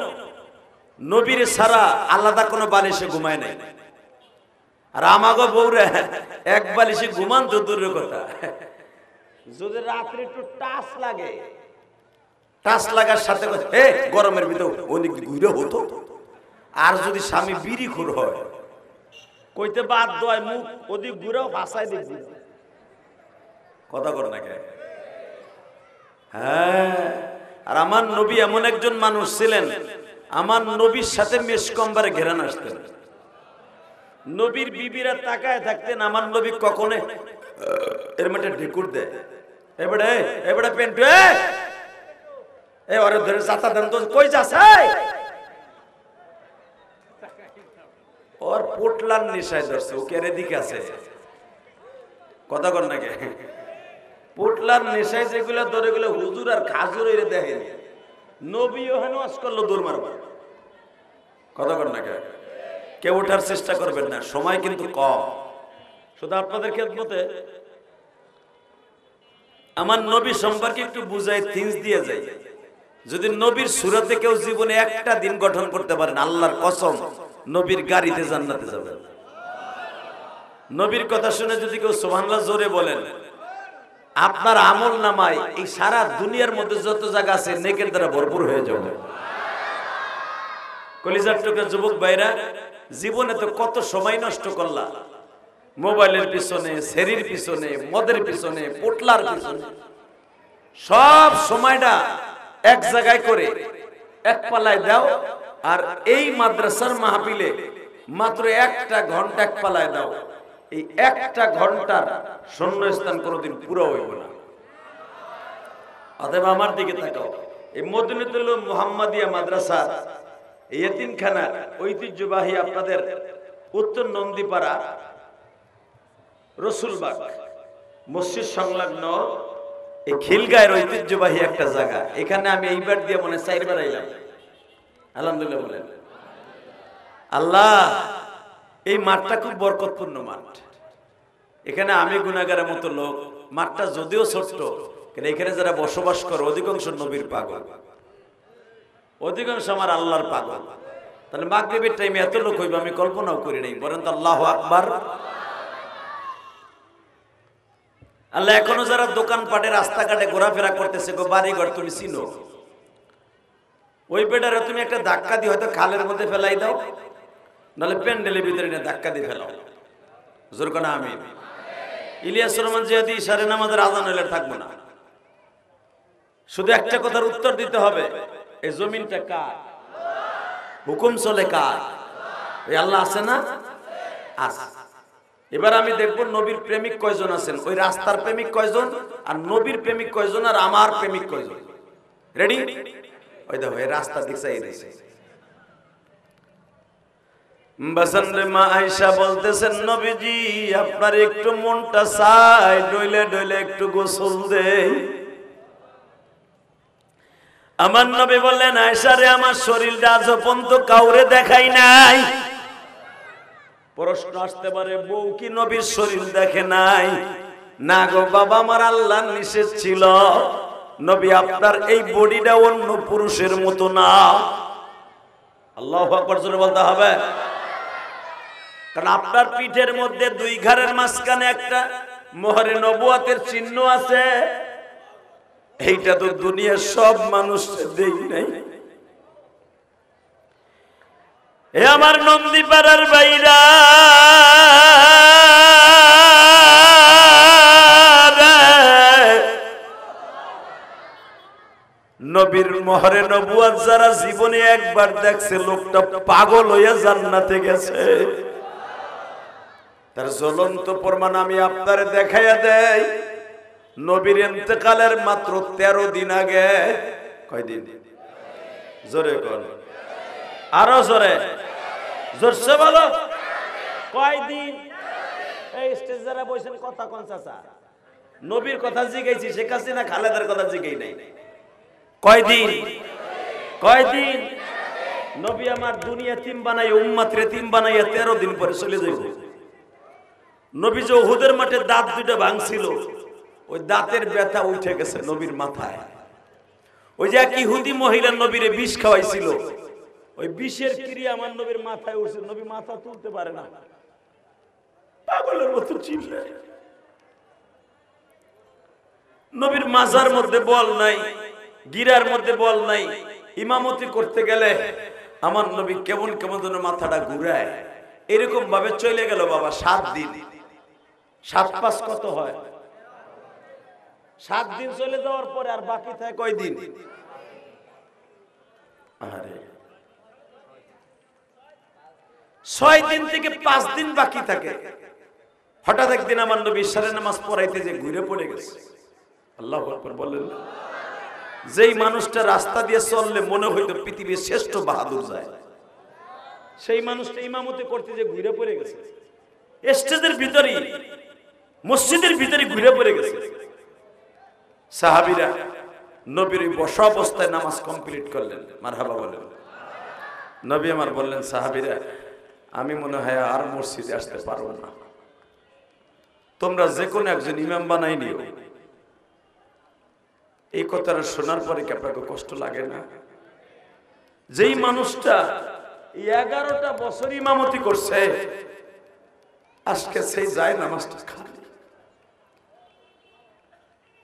নবীর ছাড়া আলাদা কোনো বালিশে ঘুমায় নাই। আর আমাগো বউরা এক বালিশে ঘুমান তো দূরের কথা, যদি রাত্রে একটু টাচ লাগে, টাচ লাগার সাথে গরমের ভিতর অনেক ঘুরে হতো। আর যদি স্বামী বিড়ি খুর হয়, কইতে বাদ দয় মুখ ওদিক ঘুরেও ভাষায় দেখবি। কথা কর না কে? হ্যাঁ, আর আমার নবী এমন একজন মানুষ ছিলেন, আমার নবীর সাথে মেশকম্বারে ঘেরান আসতেন। নবীর বিবিরা তাকায় থাকতেন, আমার নবী কখনো এর মধ্যে ঢেকুর দেয়, এবারে এবারে পেন্টু এ ওরে ধরে চাতা দেন তো, কই যাস ওর পোটলার নেশায় ধরছে, ও কেড়ে দিকে আছে কথা কর নাকি, পোটলার নেশায় যেগুলো ধরে গেলে হুজুর আর খাজুর এর দেখেন, নবী ওখানে ওয়াজ করলো দৌড় মারবার কথা কর নাকি। কেউ ওঠার চেষ্টা করবেন না, সময় কিন্তু কম। শুধু আপনাদের খেদমতে আমার নবী সম্পর্কে একটু বুঝাই, থিংস দিয়ে যাই। যদি নবীর সুরাতে কেউ জীবনে একটা দিন গঠন করতে পারেন, আল্লাহর কসম নবীর গাড়িতে জান্নাতে যাবেন। নবীর কথা শুনে যদি কেউ সুবহানাল্লাহ জোরে বলেন, আপনার আমল নামায় এই সারা দুনিয়ার মধ্যে যত জায়গা আছে নেকের দ্বারা ভরপুর হয়ে যাবে। কলিজার টুকরা যুবক ভাইরা, জীবনে তো কত সময় নষ্ট করলা, মোবাইলের পিছনে, সেরির পিছনে, মদের পিছনে, পোটলার পিছনে, সব সময়টা এক জায়গায় করে এক পালায় দাও, আর এই মাদ্রাসার মাহফিলে মাত্র একটা ঘন্টা এক পালায় দাও। এই একটা ঘন্টার শূন্যস্থান কোনোদিন পুরো হইব না। অতএব আমার দিকে তাকাও, এই মদিনাতুল মুহাম্মাদিয়া মাদ্রাসা এই এতিমখানার ঐতিহ্যবাহী আপনাদের উত্তর নন্দীপাড়া রসুলবাগ মসজিদ সংলগ্ন এই খিলগায়ের ঐতিহ্যবাহী একটা জায়গা। এখানে আমি এইবার দিয়ে মনে 4 বার আইলাম, আলহামদুলিল্লাহ বলেন। আল্লাহ, এই মাঠটা খুব বরকতপূর্ণ মাঠ। এখানে আমি গুনাহগারের মতো লোক, মাঠটা যদিও ছোট্ট, কিন্তু এখানে যারা বসবাস করে অধিকাংশ নবীর পাগল, অধিকাংশ আমার আল্লাহর পাগল। তাহলে মাগরিবের টাইমে এত লোক হইবে আমি কল্পনাও করি নাই। বলেন তো আল্লাহু আকবার। আল্লাহ, এখনো যারা দোকানপাটে রাস্তাঘাটে ঘোরাফেরা করতেছে, গো বাড়িঘর তুমি চিনো, ওই বেটারে তুমি একটা ধাক্কা দিয়ে হয়তো খালের মধ্যে ফেলাই দাও, নাহলে প্যান্ডেলের ভিতরে নিয়ে ধাক্কা দিয়ে ফেলাও। জোর করে আমিন। ইলিয়াস রহমান জিয়াদি ইশারে নামাজের আজান হইলে থাকবো না, শুধু একটা কথার উত্তর দিতে হবে, এই জমিনটা কার? হুকুম চলে কার? ওই আল্লাহ আছে না? আছে। এবার আমি দেখবো নবীর প্রেমিক কয়জন আছেন, ওই রাস্তার প্রেমিক কয়জন, আর নবীর প্রেমিক কয়জন, আর আমার প্রেমিক কয়জন। রেডি? ওই দেখো এই রাস্তা দিক চাই দিয়েছে। বাসানরে মা আয়েশা বলতেছেন, নবীজি আপনার একটু মনটা চাই, ডইলে ডইলে একটু গোসল দেই। আমার নবী বললেন, আয়েশা রে, আমার শরীরটা আজ পর্যন্ত কাউরে দেখাই নাই। প্রশ্ন আসতে পারে, বউ কি নবীর শরীর দেখে নাই? না গো বাবা, আমার আল্লাহর নিষেধ ছিল, নবী আপনার এই বডিটা অন্য পুরুষের মতো না। আল্লাহু আকবার জোরে বলতে হবে, কারণ আপনার পিঠের মধ্যে 2 ঘাড়ের মাঝখানে একটা মোহরে নবুয়াতের চিহ্ন আছে। এইটা তো দুনিয়ার সব মানুষ দেই নাই। এ আমার নন্দীপাড়ার বাইরা, নবীর মোহরে নবুয়াত যারা জীবনে একবার দেখছে, লোকটা পাগল হইয়া জান্নাতে গেছে। তার জ্বলন্ত প্রমাণ আমি আপনারে দেখাইয়া দেই। নবীর ইন্তেকালের মাত্র 13 দিন আগে, কয়দিন? জোরে কোন, আরো জোরে, জোরসে বলো, কয়দিন? এই স্টেজ যারা বসেন কথা কোন চাচা, নবীর কথা জিগাইছি, শেখ হাসিনা খালেদার কথা জিগাই নাই। কয়দিন? কয়দিন? নবী আমার দুনিয়া তিম বানাই, উম্মত রে তিম বানাইয়া 13 দিন পরে চলে যাইব। নবী যে উহুদের মাঠে দাঁত 2টা ভাঙছিল, ওই দাঁতের ব্যথা উঠে গেছে নবীর মাথায়। ওই যে এক ইহুদি মহিলা নবীরে বিষ খাওয়াইছিল, ওই বিষের ক্রিয়া আমার নবীর মাথায় উঠছে। নবী মাথা তুলতে পারে না, পাগলের মতো চিল্লায়। নবীর মাজার মধ্যে বল নাই, গিরার মধ্যে বল নাই। ইমামতি করতে গেলে আমার নবী কেমন কেমন যেন মাথাটা ঘুরায়। এরকম ভাবে চলে গেল বাবা 7 দিন। 7 + 5 কত হয়? 7 দিন চলে যাওয়ার পরে আর বাকি থাকে কয় দিন? আরে 6 দিন থেকে 5 দিন বাকি থাকে। হঠাৎ একদিন আমার নবী ইশারের নামাজ পড়াইতে যে ঘুরে পড়ে গেছে। আল্লাহু আকবার বলেন। যেই মানুষটা রাস্তা দিয়ে চললে মনে হইতো পৃথিবীর শ্রেষ্ঠ বাহাদুর যায়, সেই মানুষটা ইমামতি করতে যে ঘুরে পড়ে গেছে। স্টেজের ভিতরে, মসজিদের ভিতরে ঘুরে পড়ে গেছে। সাহাবীরা নবীর বসা অবস্থায় নামাজ কমপ্লিট করলেন। মারহাবা বলেন। নবী আমার বললেন, সাহাবীরা আমি মনে হয় আর মসজিদে আসতে পারবো না, তোমরা যে কোনো একজন ইমাম বানাই নিও। এই কথাটা শোনার পরে কি আপনাকে কষ্ট লাগে না? যেই মানুষটা 11টা বছর ইমামতি করছে, আজকে সেই যায় নামাজটা খালি।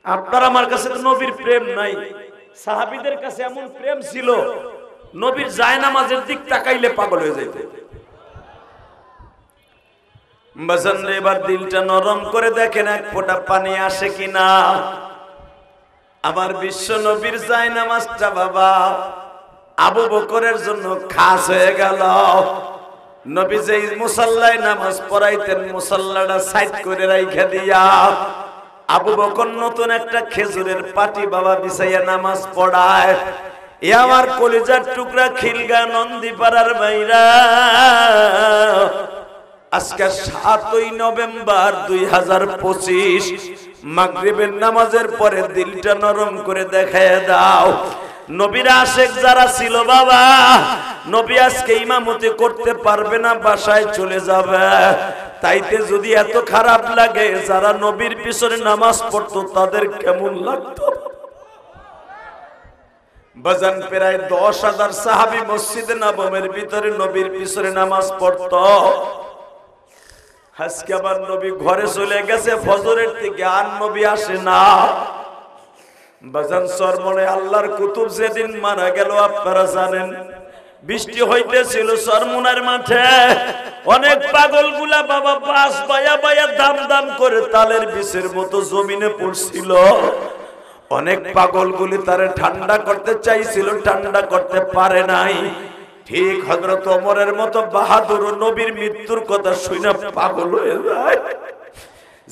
আপনার আমার কাছে তো নবীর প্রেম নাই, সাহাবীদের কাছে এমন প্রেম ছিল, নবীর যায় নামাজের দিক তাকাইলে পাগল হয়ে যাইত। বাজান রে, এবার দিলটা নরম করে দেখেন এক ফোঁটা পানি আসে কিনা। আমার বিশ্ব নবীর যায় নামাজটা বাবা আবু বকরের জন্য খাস হয়ে গেল। নবী যেই মুসাল্লায় নামাজ পড়াইতেন, মুসাল্লাটা সাইড করে রাইখা দিয়া আবু বকর নতুন একটা খেজুরের পাটি বাবা বিছাইয়া নামাজ পড়ায়। এ আমার কলিজার টুকরা খিলগা নন্দীপাড়ার বাইরা, আজকে 7ই নভেম্বর 2025 মাগরিবের নামাজের পরে দিলটা নরম করে দেখায় দাও। নবীর আশেক যারা ছিল বাবা, নবী আজকে ইমামতি করতে পারবে না, বাসায় চলে যাবে। তাইতে যদি এত খারাপ লাগে, যারা নবীর পিছনে নামাজ পড়তো তাদের কেমন লাগতো? বাজান প্রায় 10,000 সাহাবী মসজিদে নববীর ভিতরে নবীর পিছনে নামাজ পড়তো। আজকে আমার নবী ঘরে চলে গেছে ফজরের থেকে, আর নবী আসে না। বাজান সরমনে আল্লাহর কুতুব যেদিন মারা গেল আপনারা জানেন, বৃষ্টি হইতেছিল সরমনের মাঠে। অনেক পাগলগুলা বাবা বাস বায়া বায়া দাম দাম করে তালের বিষের মতো জমিনে পড়ছিল। অনেক পাগলগুলি তারে ঠান্ডা করতে চাইছিল, ঠান্ডা করতে পারে নাই। ঠিক হযরত ওমরের মতো বাহাদুর নবীর মৃত্যুর কথা শুনে পাগল হয়ে যায়।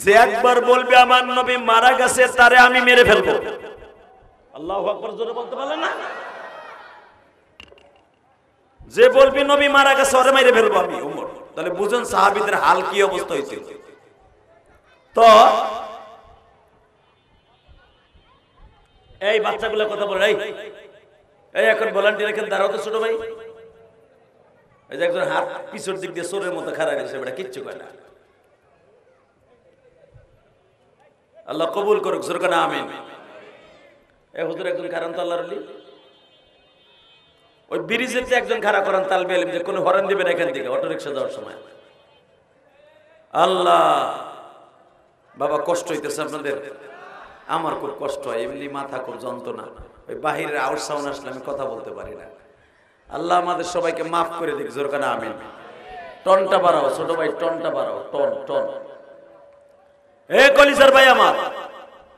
যে একবার বলবে আমার নবী মারা গেছে, তারে আমি মেরে ফেলবো। আল্লাহু আকবার জোরে বলতে পারলেন না? যে বলবি নবী মারা গেছে ওরে মেরে ফেলবো আমি, ওমর। তাহলে বুঝুন সাহাবীদের হাল কি অবস্থা হয়েছিল। তো এই বাচ্চাগুলো কথা বলে, এই এখন ভলান্টিয়ার এখানে দাঁড়াও তো ছোট ভাই। এই যে একজন হাত পিছর দিক দিয়ে চোরের মতো খাড়া গেছে, বেটা কিচ্ছু কয় না। আল্লাহ কবুল করুক, জোরে না আমিন। এই হুজুর একজন কারণ তো আল্লাহর ওলি, ওই ব্রিজেতে একজন খাড়া করান তালবে আলিম, যে কোনো হরেন দিবেন এখান থেকে অটো রিক্সা যাওয়ার সময়। আল্লাহ বাবা কষ্ট হইতেছে আপনাদের, আমার খুব কষ্ট হয়, এমনি মাথা খুব যন্ত্রণা। ওই বাহিরের আউট সাউন্ড আসলে আমি কথা বলতে পারি না। আল্লাহ আমাদের সবাইকে মাফ করে দিক, জোর কানা আমিন। টনটা বাড়াও ছোট ভাই, টনটা বাড়াও, টন টন। এ কলিজার ভাই আমার,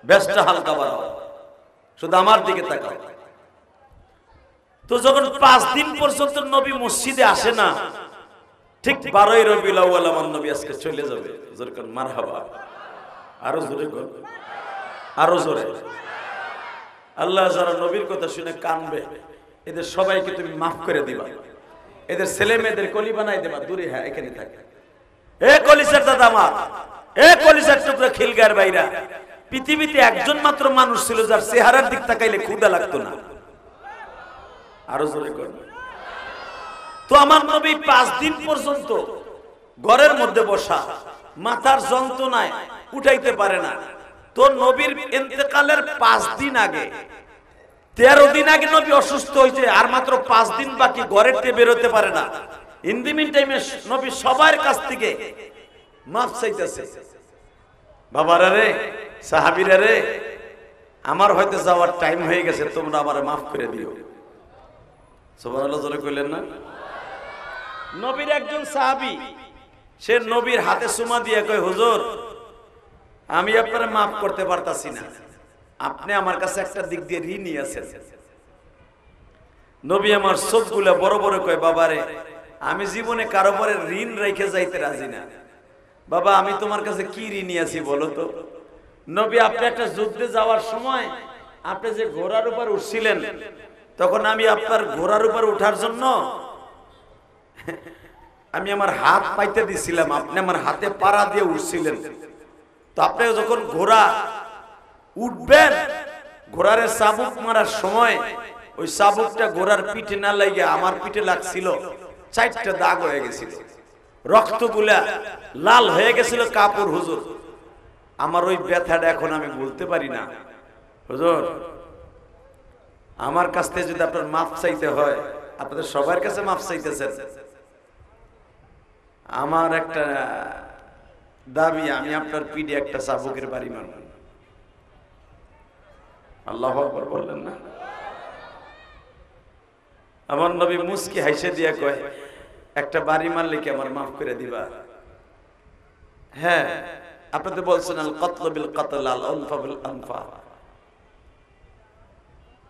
বেশটা হালকা বাড়াও, শুধু আমার দিকে তাকাও। তো যখন 5 দিন পর্যন্ত নবী মসজিদে আসে না, ঠিক 12ই রবিউল আউয়াল আমার নবী আজকে চলে যাবে। জোর কান মারহাবা, আরো জোরে কর, আরো জোরে। আল্লাহ যারা নবীর কথা শুনে কানবে, এদের সবাইকে তুমি মাফ করে দিবা। এদের ছেলে মেয়েদের কলি বানাই দেবা, দূরে হ্যাঁ এখানে থাকে। এ কলিজার দাদা আমার, এ কলিজার টুকরা খিলগার ভাইরা, পৃথিবীতে একজন মাত্র মানুষ ছিল যার চেহারার দিক তাকাইলে ক্ষুধা লাগতো না। আরো জোরে কর। তো আমার নবী 5 দিন পর্যন্ত ঘরের মধ্যে বসা, মাথার যন্ত্রণায় উঠাইতে পারে না। তো নবীর ইন্তেকালের 5 দিন আগে, 13 দিন আগে নবী অসুস্থ হয়েছে, আর মাত্র 5 দিন বাকি, ঘরের থেকে বেরোতে পারে না। ইন দি মিন টাইমে নবী সবার কাছ থেকে মাফ চাইতেছে। বাবারা রে, সাহাবীরা রে, আমার হয়তো যাওয়ার টাইম হয়ে গেছে, তোমরা আমারে মাফ করে দিও। সুবহানাল্লাহ জোরে কইলেন না? নবীর একজন সাহাবী, সে নবীর হাতে চুমা দিয়ে কয়, হুজুর আমি আপনারে মাফ করতে পারতাছি না। আপনি আমার কাছে একটা দিক দিয়ে ঋণী আছেন। নবী আমার চোখগুলা বড় বড় কয়, বাবারে আমি জীবনে কারো পরে ঋণ রেখে যাইতে রাজি না। বাবা আমি তোমার কাছে কি ঋণী আছি বলো তো। নবী আপনি একটা যুদ্ধে যাওয়ার সময় আপনি যে ঘোড়ার উপর উঠছিলেন, তখন আমি আপনার ঘোড়ার উপর ওঠার জন্য আমি আমার হাত পাইতে দিছিলাম, আপনি আমার হাতে পাড়া দিয়ে উঠছিলেন। তো আপনি যখন ঘোড়া উঠবেন, ঘোড়ার চাবুক মারার সময় ওই চাবুকটা ঘোড়ার পিঠে না লাগে আমার পিঠে লাগছিল, 4টা দাগ হয়ে গেছিল, রক্তগুলা লাল হয়ে গেছিল কাপড়। হুজুর আমার ওই ব্যথাটা এখন আমি বলতে পারি না। হুজুর আমার কাছ থেকে যদি আপনার মাপ চাইতে হয়, আপনাদের সবার কাছে মাপ চাইতেছেন, আমার একটা দাবি, আমি আপনার পিঠে একটা চাবুকের বাড়ি মারব। আল্লাহু আকবার বললেন না? আমার নবী মুস্কি হাসে দিয়া কয়, একটা বাড়ি মারলে কি আমার মাফ করে দিবা? হ্যাঁ, আপনি তো বলছেন আল কতল বিল কতল আল আনফা বিল আনফা।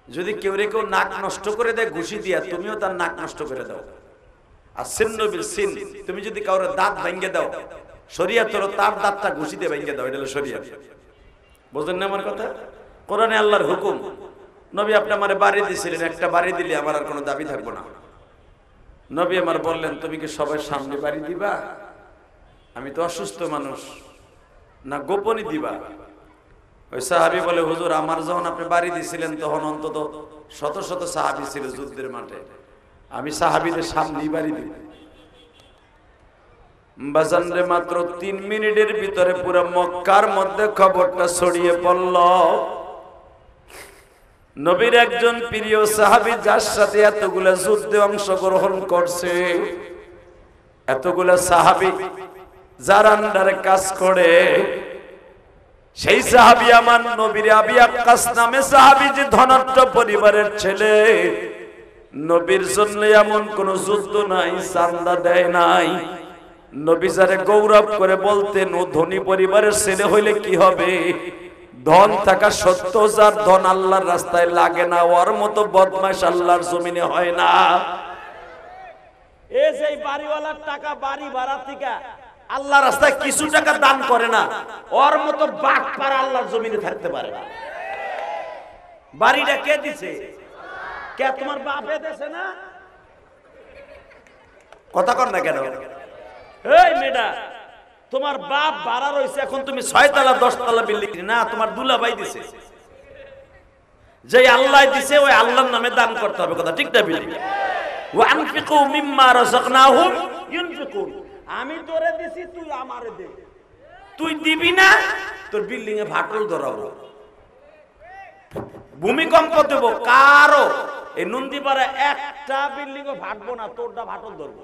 যদি কেউ নাক নষ্ট করে দেয় ঘুষি দিয়া, তুমিও তার নাক নষ্ট করে দাও। আর সিন্ন বিল সিন, তুমি যদি কাউরে দাঁত ভেঙে দাও, শরীয়ত হলো তার দাঁতটা ঘুষি দিয়ে ভেঙে দাও, এটা হলো শরীয়ত। বুঝলেন না আমার কথা? কোরআনে আল্লাহর হুকুম। নবী আপনি আমারে বাড়ি দিয়েছিলেন, একটা বাড়ি দিলে আমার আর কোনো দাবি থাকবো না। নবী আমার বললেন, তুমি কি সবার সামনে বাড়ি দিবা? আমি তো অসুস্থ মানুষ, না গোপনে দিবা? ওই সাহাবী বলে, হুজুর আমার যখন আপনি বাড়ি দিয়েছিলেন তখন অন্তত শত শত সাহাবী ছিল যুদ্ধের মাঠে, আমি সাহাবীদের সামনেই বাড়ি দিব। বাজানরে মাত্র 3 মিনিটের ভিতরে পুরো মক্কার মধ্যে খবরটা ছড়িয়ে পড়ল। নবীর একজন প্রিয় সাহাবী, যার সাথে এতগুলা যুদ্ধে অংশগ্রহণ করছে, এতগুলা সাহাবী যার আন্ডারে কাজ করে, সেই সাহাবী আমার নবীর আবি আক্কাস নামে সাহাবী, যে ধনাঢ্য পরিবারের ছেলে, নবীর জন্য এমন কোন যুদ্ধ নাই, চান্দা দেয় নাই। নবী যারে গৌরব করে বলতেন, ও ধনী পরিবারের ছেলে হইলে কি হবে, ধন থাকা সত্ত্বেও যার ধন আল্লাহর রাস্তায় লাগে না, ওর মতো বদমাশ আল্লাহর জমিনে হয় না। এই যে বাড়িওয়ালার টাকা বাড়ি ভাড়া থেকে আল্লাহর রাস্তায় কিছু টাকা দান করে না, ওর মতো বাটপার আল্লাহর জমিনে থাকতে পারে না। বাড়িটা কে দিছে? কে? তোমার বাপে দিছে না? কথা কর না কেন? এই মেয়েটা, তোমার বাপ ভাড়া রয়েছে, এখন তুমি 6 তলা 10 তলা বিল্ডিং না, তোমার দুলাভাই দিছে। যে আল্লাহ দিছে ওই আল্লাহর নামে দান করতে হবে, কথা ঠিক না? বিল্ডিং ওয়া আনফিকু মিম্মা রাযাকনাহুম ইউনফিকুন, আমি তোরে দিছি তুই আমারে দে। তুই দিবি না, তোর বিল্ডিং এ ফাটল ধরাবো, ভূমিকম্প দেব কারো। এই নন্দীপাড়া একটা বিল্ডিং ও ফাটবো না, তোরটা ফাটল ধরবো,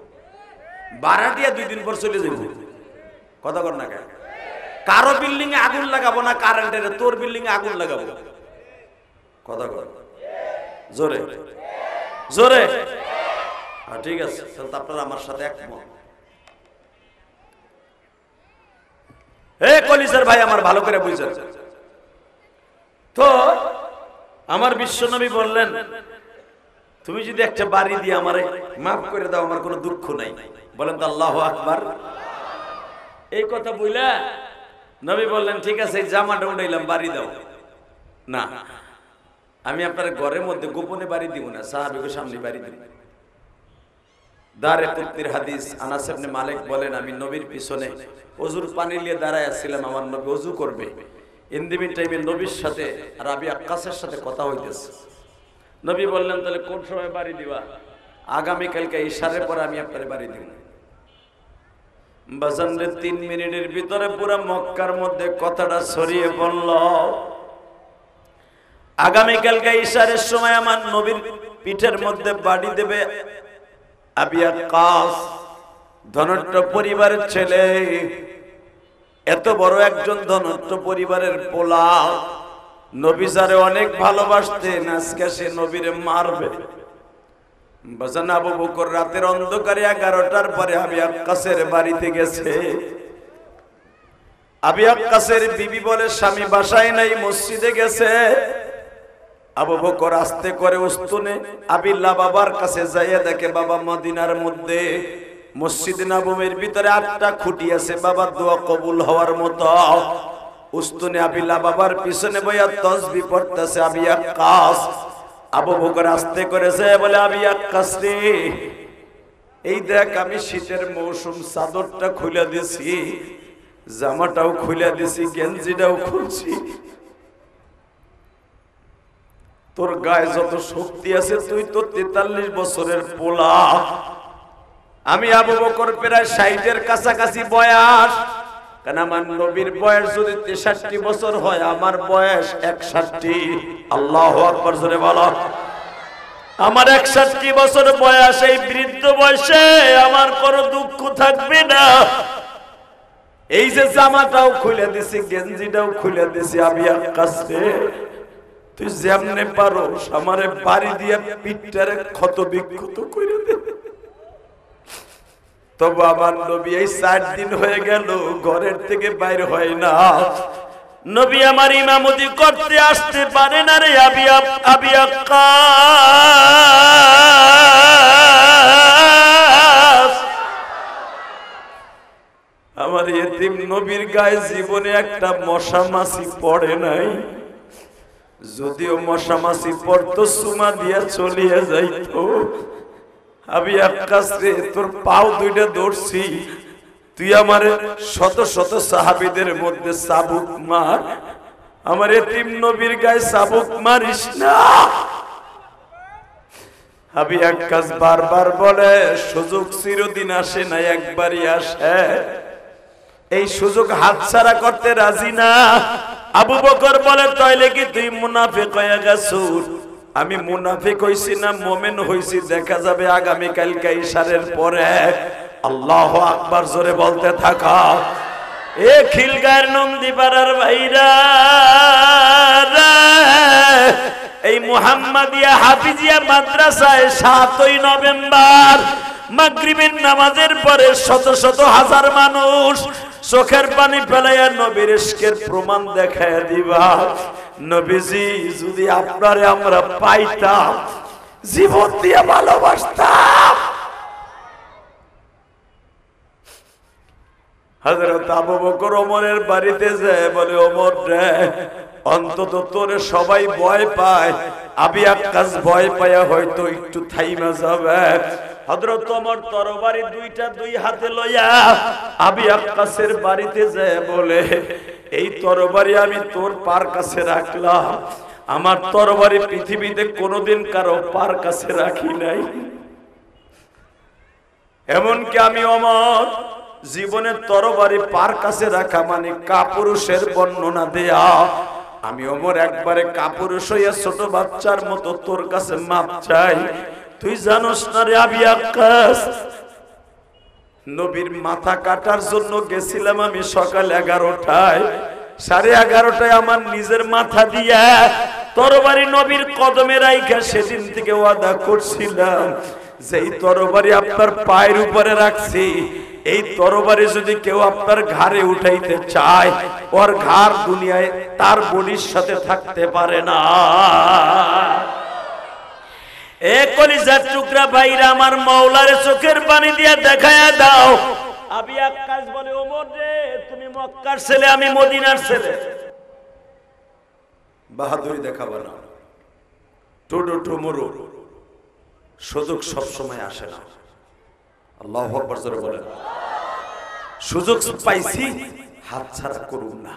ভাড়া দিয়া 2 দিন পর চলে যাবো। কথা কর না কেন? কারো বিল্ডিং এ আগুন লাগাবো না কারেন্টের, তোর বিল্ডিং এ আগুন লাগাবো। কথা কর জোরে জোরে। ঠিক আছে, তাহলে আপনারা আমার সাথে একমত। কলিজার ভাই আমার, ভালো করে বুঝছেন তো? আমার বিশ্বনবী বললেন, তুমি যদি একটা বাড়ি দিয়ে আমারে মাফ করে দাও, আমার কোনো দুঃখ নাই। বলেন তো আল্লাহু আকবার। এই কথা বইলা নবী বললেন, ঠিক আছে এই জামাটা উঠাইলাম, বাড়ি দাও না, আমি আপনার ঘরের মধ্যে গোপনে বাড়ি দিব না, সাহাবীকে সামনে বাড়ি দিব। দারে কুতনির হাদিস, আনাস ইবনে মালিক বলেন, আমি নবীর পিছনে ওযুর পানি নিয়ে দাঁড়ায় আছিলাম, আমার নবী ওযু করবে। ইন্দিমিন টাইমে নবীর সাথে রাবি আক্কাসের সাথে কথা হইতেছে। নবী বললেন, তাহলে কোন সময় বাড়ি দিবা? আগামী কালকে ইশারের পরে আমি আপনার বাড়ি দিব। বাজানরে 3 মিনিটের ভিতরে পুরো মক্কার মধ্যে কথাটা ছড়িয়ে পড়ল। আগামী কালকে ইশারের সময় আমার নবীর পিঠের মধ্যে বাড়ি দেবে আবি আক্কাস, ধনাঢ্য পরিবারের ছেলে, এত বড় একজন ধনাঢ্য পরিবারের পোলা, নবী যারে অনেক ভালোবাসতেন, আজকে সে নবীরে মারবে। বাজান আবু বকর রাতের অন্ধকারে 11টার পরে আবি আক্কাসের বাড়িতে গেছে। আবি আক্কাসের বিবি বলে স্বামী বাসায় নাই, মসজিদে গেছে। আবু বকর আস্তে করে উস্তুনে আবিল্লাহ বাবার কাছে যাইয়া দেখে বাবা মদিনার মধ্যে মসজিদ নববীর ভিতরে 8টা খুঁটি আছে, বাবার দোয়া কবুল হওয়ার মতো। উস্তুনে আবিল্লাহ বাবার পিছনে বইয়া তাসবিহ পড়তেছে আবি আক্কাস। আবু বকর আস্তে করে যায় বলে আবি আক্কাস রে, এই দেখ আমি শীতের মৌসুম, চাদরটা খুলে দিছি, জামাটাও খুলে দিছি, গেঞ্জিটাও খুলছি, তোর গায়ে যত শক্তি আছে, তুই তো 43 বছরের পোলা। আমি আবু বকর প্রায় 60-এর কাছাকাছি বয়স, কারণ আমার নবীর বয়স যদি 63 বছর হয়, আমার বয়স 61। আল্লাহু আকবার জোরে বলো। আমার 61 বছর বয়স, এই বৃদ্ধ বয়সে আমার কোনো দুঃখ থাকবে না। এই যে জামাটাও খুলে দিছি, গেঞ্জিটাও খুলে দিছি, আবি আক্কাস রে, তুই যেমনে পারো আমারে বাড়ি দিয়ে পিঠটারে ক্ষত বিক্ষত করে দে। তবে আমার নবী এই 4 দিন হয়ে গেল ঘরের থেকে বাইর হয় না। নবী আমার ইমামতি করতে আসতে পারে না রে আবি আক্কাস। আমার এতিম নবীর গায়ে জীবনে একটা মশা মাছি পড়ে নাই, যদিও মশা মাছি পড়তো সুমা দিয়া চলিয়ে যাইতো। আবি আক্কাস রে, তোর পাও দুইটা ধরছি, তুই আমার শত শত সাহাবীদের মধ্যে চাবুক মার, আমার এতিম নবীর গায়ে চাবুক মারিস না। আবি আক্কাস বারবার বলে সুযোগ চিরদিন আসে না, একবারই আসে, এই সুযোগ হাতছাড়া করতে রাজি না। আবু বকর বলে তাইলে কি তুই মুনাফিক হয়ে গেছস? আমি মুনাফিক হইছি না মুমিন হইছি দেখা যাবে আগামী কালকে ইশারের পরে। আল্লাহু আকবার জোরে বলতে থাকা। এ খিলগাঁয়ের নন্দীপাড়ার ভাইরা, এই মুহাম্মাদিয়া হাফিজিয়া মাদ্রাসায় 7ই নভেম্বর মাগরিবের নামাজের পরে শত শত হাজার মানুষ চোখের পানি ফেলাইয়া নবীর ইশকের প্রমাণ দেখাইয়া দিবা। নবীজি যদি আপনারে আমরা পাইতাম, জীবন দিয়ে ভালোবাসতাম। হযরত আবু বকর ওমরের বাড়িতে যায় বলে, ওমর রে, অন্তত তোরে সবাই ভয় পায়, আবি আক্কাস ভয় পায়া হয়তো একটু থাইমা যাবে। হযরত ওমর তরবারি দুইটা দুই হাতে লইয়া আবি আক্কাসের বাড়িতে যায় বলে, এই তরবারি আমি তোর পার কাছে রাখলাম, আমার তরবারি পৃথিবীতে কোনোদিন কারো পার কাছে রাখি নাই। এমনকি আমি ওমর জীবনের তরবারি পার কাছে রাখা মানে কাপুরুষের বর্ণনা দেয়া। আমি ওমর একবারে কাপুরুষ হইয়া ছোট বাচ্চার মতো তোর কাছে মাপ চাই। তুই জানোস না রে আবি আক্কাস, নবীর মাথা কাটার জন্য গেছিলাম আমি সকাল 11টায়, 11:30টায় আমার নিজের মাথা দিয়া তরবারি নবীর কদমে রাইখা সেদিন থেকে ওয়াদা করছিলাম যে এই তরবারি আপনার পায়ের উপরে রাখছি, এই তরবারি যদি কেউ আপনার ঘাড়ে উঠাইতে চায়, ওর ঘাড় দুনিয়ায় তার বডির সাথে থাকতে পারে না। এ কলিজার টুকরা ভাইরা, আমার মাওলারে চোখের পানি দিয়ে দেখায়া দাও। আবি আক্কাস বলে, ওমর রে, তুমি মক্কার ছেলে, আমি মদিনার ছেলে, বাহাদুরি দেখাবো না, টুডু টুমুরু, সুযোগ সব সময় আসে না। আল্লাহু আকবার জোরে বলেন। সুযোগ পাইছি, হাতছাড়া করুন না।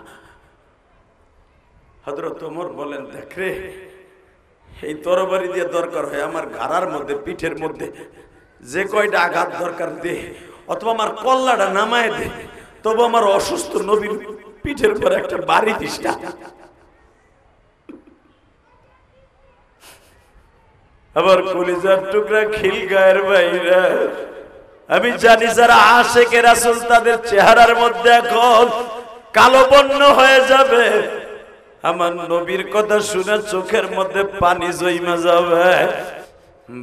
হযরত ওমর বলেন, দেখ রে, এই তরবারি দিয়ে দরকার হয় আমার ঘাড়ার মধ্যে, পিঠের মধ্যে যে কয়টা আঘাত দরকার দে, অথবা আমার কল্লাটা নামায় দে, তবু আমার অসুস্থ নবীর পিঠের পর একটা বাড়ি দিস না। আবার কলিজার টুকরা খিলগাঁয়ের ভাইরা, আমি জানি যারা আশিকে রাসূল তাদের চেহারার মধ্যে এখন কালো বর্ণ হয়ে যাবে। আমার নবীর কথা শুনে চোখের মধ্যে পানি জমে যাবে।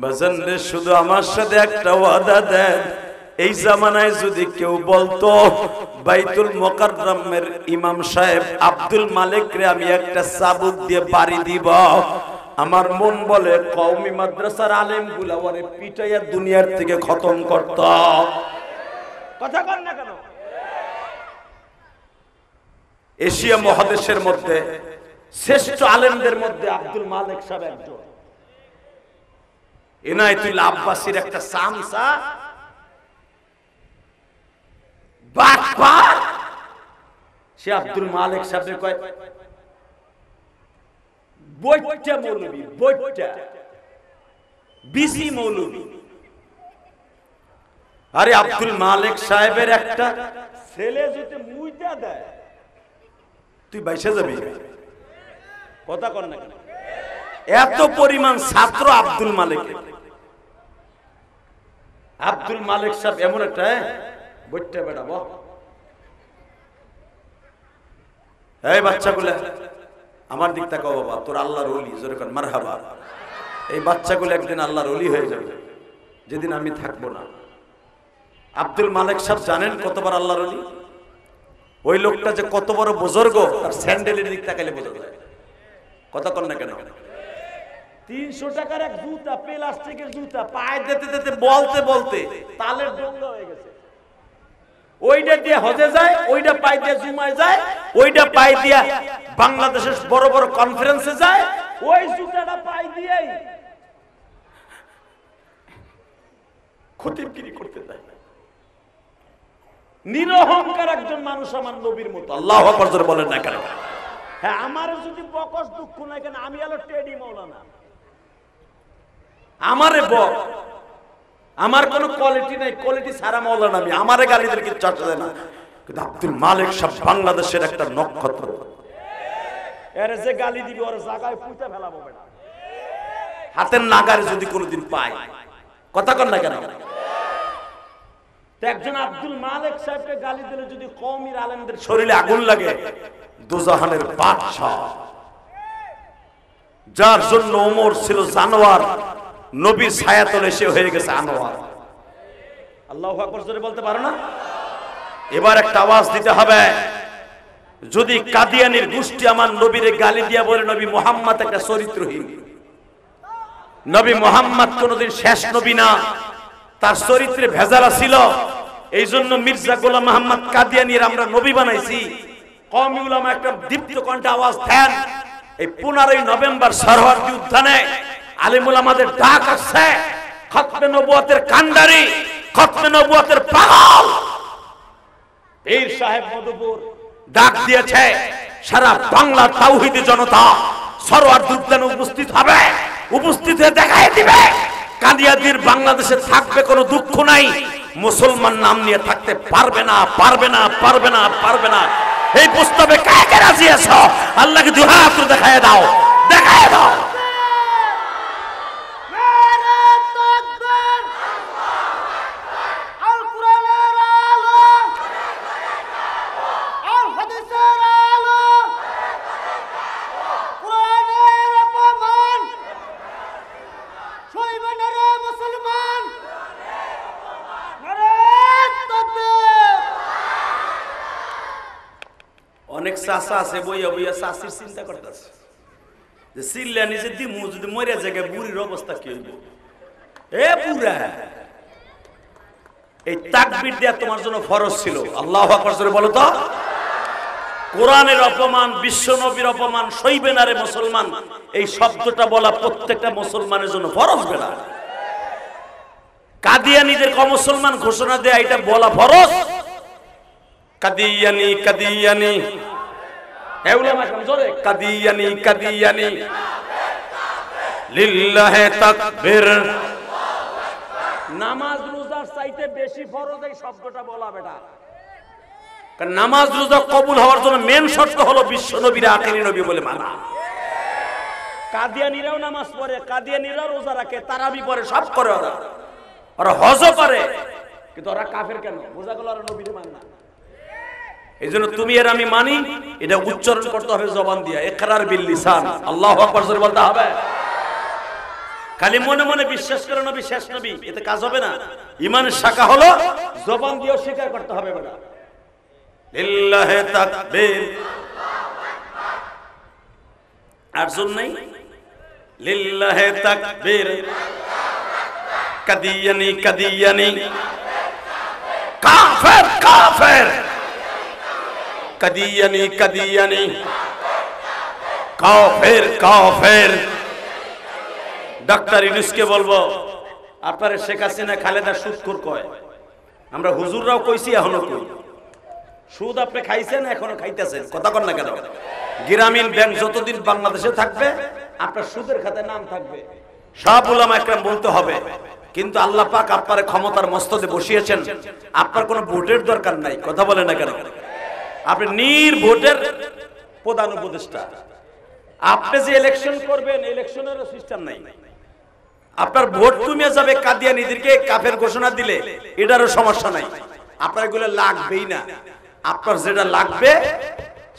বাজান রে, শুধু আমার সাথে একটা ওয়াদা দেন, এই জামানায় যদি কেউ বলতো বাইতুল মুকাররমের ইমাম সাহেব আব্দুল মালিক রে আমি একটা চাবুক দিয়ে বাড়ি দিব, আমার মন বলে কওমি মাদ্রাসার আলেমগুলা ওরে পিটাইয়া দুনিয়ার থেকে খতম করত। কথা কন না কেন? এশিয়া মহাদেশের মধ্যে শ্রেষ্ঠ আলেমদের মধ্যে আব্দুল মালিক সাহেব একজন। ইনায়েতুল্লাহ আব্বাসীর একটা সামসা বাকবার, সে আব্দুল মালিক সাহেব কয় বইটা মৌলবী, বইটা বিসি মৌলবী। আরে আব্দুল মালিক সাহেবের একটা ছেলে যদি মুইটা দেয় তুই বাইসে যাবি। কথা কর না, এত পরিমাণ ছাত্র আব্দুল মালিক। আব্দুল মালিক সাহেব এমন একটা বইটা বেড়াবো, এই বাচ্চাগুলা আমার দিক তাকাও বাবা, তোর আল্লাহর ওলি, জোরে কর মারহাবা। এই বাচ্চাগুলো একদিন আল্লাহর ওলি হয়ে যাবে যেদিন আমি থাকবো না। আব্দুল মালিক সাহেব জানেন কতবার আল্লাহর ওলি? ওই লোকটা যে কত বড় বুজুর্গ তার স্যান্ডেলের দিক তাকাইলে বোঝা যায়। কথা কর না কেন? 300 টাকার এক জুতা, প্লাস্টিকের জুতা পায়ে দিতে দিতে বলতে বলতে তালের ডঙ্গা হয়ে গেছে। ওইটা দিয়ে হজে যায়, ওইটা পায়ে দিয়ে জুমায় যায়, ওইটা পায়ে দিয়া বাংলাদেশের বড় বড় কনফারেন্সে যায়, ওই জুতাটা পায়ে দিয়েই খতিবগিরি করতে যায়। নিরহংকার একজন মানুষ আমার নবীর মতো। আল্লাহু আকবার জোরে বলেন না কেন? হ্যাঁ, আমার যদি বকস দুঃখ নাই কেন, আমি হলো টেডি মাওলানা, আমারে বক, আমার কোনো কোয়ালিটি নাই, কোয়ালিটি সারা মাওলানা আমি, আমারে গালিদের কিছু চর্চা দেয় না। কিন্তু আব্দুল মালিক সাহেব বাংলাদেশের একটা নক্ষত্র। এর যে গালি দিবে ওর জায়গায় পুঁতে ফেলাবো বেটা, হাতের নাগারে যদি কোনোদিন পায়। কথা কন না কেন? একজন আব্দুল মালিক সাহেবকে গালি দিলে যদি কওমির আলেমদের শরীরে আগুন লাগে, দোজাহানের বাদশা যার জন্য ওমর ছিল জানোয়ার, নবীর ছায়াতলে সে হয়ে গেছে আনোয়ার। আল্লাহু আকবার জোরে বলতে পারো না? এবার একটা আওয়াজ দিতে হবে। যদি কাদিয়ানির গোষ্ঠী আমার নবীরে গালি দিয়া বলে নবী মুহাম্মদ একটা চরিত্রহীন, নবী মুহাম্মদ কোনদিন শেষ নবী না, তার চরিত্রে ভেজাল ছিল, এই জন্য মির্জা গোলাম মোহাম্মদ কাদিয়ানির আমরা নবী বানাইছি। কওমি উলামা একটা দীপ্ত কণ্ঠে আওয়াজ দেন। এই 15ই নভেম্বর সরওয়ার্দী উদ্যানে আলেম উলামাদের ডাক আসছে, খতমে নবুয়তের কান্ডারি, খতমে নবুয়তের পাগল পীর সাহেব মধুপুর ডাক দিয়েছে, সারা বাংলার তাওহীদি জনতা সরওয়ার্দী উদ্যানে উপস্থিত হবে, উপস্থিত হয়ে দেখাই দিবে কাদিয়ানির বাংলাদেশে থাকবে কোনো দুঃখ নাই, মুসলমান নাম নিয়ে থাকতে পারবে না, পারবে না, পারবে না, পারবে না। এই প্রস্তাবে কাকে রাজি আছো? আল্লাহকে দুই হাত দেখায় দাও, দেখায় দাও। অনেক চাচা আছে বইয়া বইয়া চাষির চিন্তা করতেছে যে চিল্লা নিজে দিমু যদি মরিয়া জায়গায় বুড়ির অবস্থা কি হইব। এ বুড়া, এই তাকবীর দেয়া তোমার জন্য ফরজ ছিল। আল্লাহু আকবার জোরে বলো তো। কোরআনের অপমান, বিশ্ব নবীর অপমান সইবে না রে মুসলমান, এই শব্দটা বলা প্রত্যেকটা মুসলমানের জন্য ফরজ বেড়া। কাদিয়ানীদের মুসলমান ঘোষণা দেয়া এটা বলা ফরজ। কাদিয়ানি কাদিয়ানি, হে উলামা কেন জোরে কাদিয়ানি কাদিয়ানি, লিল্লাহি তাকবীর। নামাজ রোজার চাইতে বেশি ফরজ এই শব্দটা বলা বেটা। কারণ নামাজ রোজা কবুল হওয়ার জন্য মেন শর্ত হলো বিশ্ব নবীর আখেরি নবী বলে মানা। কাদিয়ানীরাও নামাজ পড়ে, কাদিয়ানীরাও রোজা রাখে, তারাবি পড়ে, সব করে ওরা, ওরা হজও করে, কিন্তু ওরা কাফের কেন? বোঝা গেল ওরা নবীর মানে না। এই জন্য তুমি আর আমি মানি, এটা উচ্চারণ করতে হবে জবান দিয়া, ইকরার বিল লিসান। আল্লাহু আকবার জোরে বলতে হবে। খালি মনে মনে বিশ্বাস করে নবী শেষ নবী, এতে কাজ হবে না। ঈমানের শাখা হলো জবান দিয়েও স্বীকার করতে হবে বেটা। লিল্লাহে তাকবীর। আর শুন নাই লিল্লাহে তাকবীর। কাদিয়ানি কাদিয়ানি কাফের কাফের। কাদিয়ানি কাদিয়ানি কাফের কাফের। ডাক্তার ইউনূসকে বলবো আপনারা শেখ হাসিনা খালেদা সুদখোর কয়। আমরা হুজুররাও কইছি, এখনো কই। সুদ আপনি খাইছেন, এখনো খাইতেছেন, কথা কন না কেন? গ্রামীণ ব্যাংক যতদিন বাংলাদেশে থাকবে আপনার সুদের খাতায় নাম থাকবে। সব উলামা একরাম বলতে হবে, কিন্তু আল্লাহ পাক আপনার ক্ষমতার মস্তদে বসিয়েছেন, আপনার কোনো ভোটের দরকার নাই। কথা বলে না কেন? আপনি নির্ভোটের প্রধান উপদেষ্টা। আপনি যে ইলেকশন করবেন, ইলেকশনের সিস্টেম নাই। আপনার ভোট কমে যাবে, কাদিয়ানীদেরকে কাফের ঘোষণা দিলে এটারও সমস্যা নাই। আপনার এগুলো লাগবেই না। আপনার যেটা লাগবে,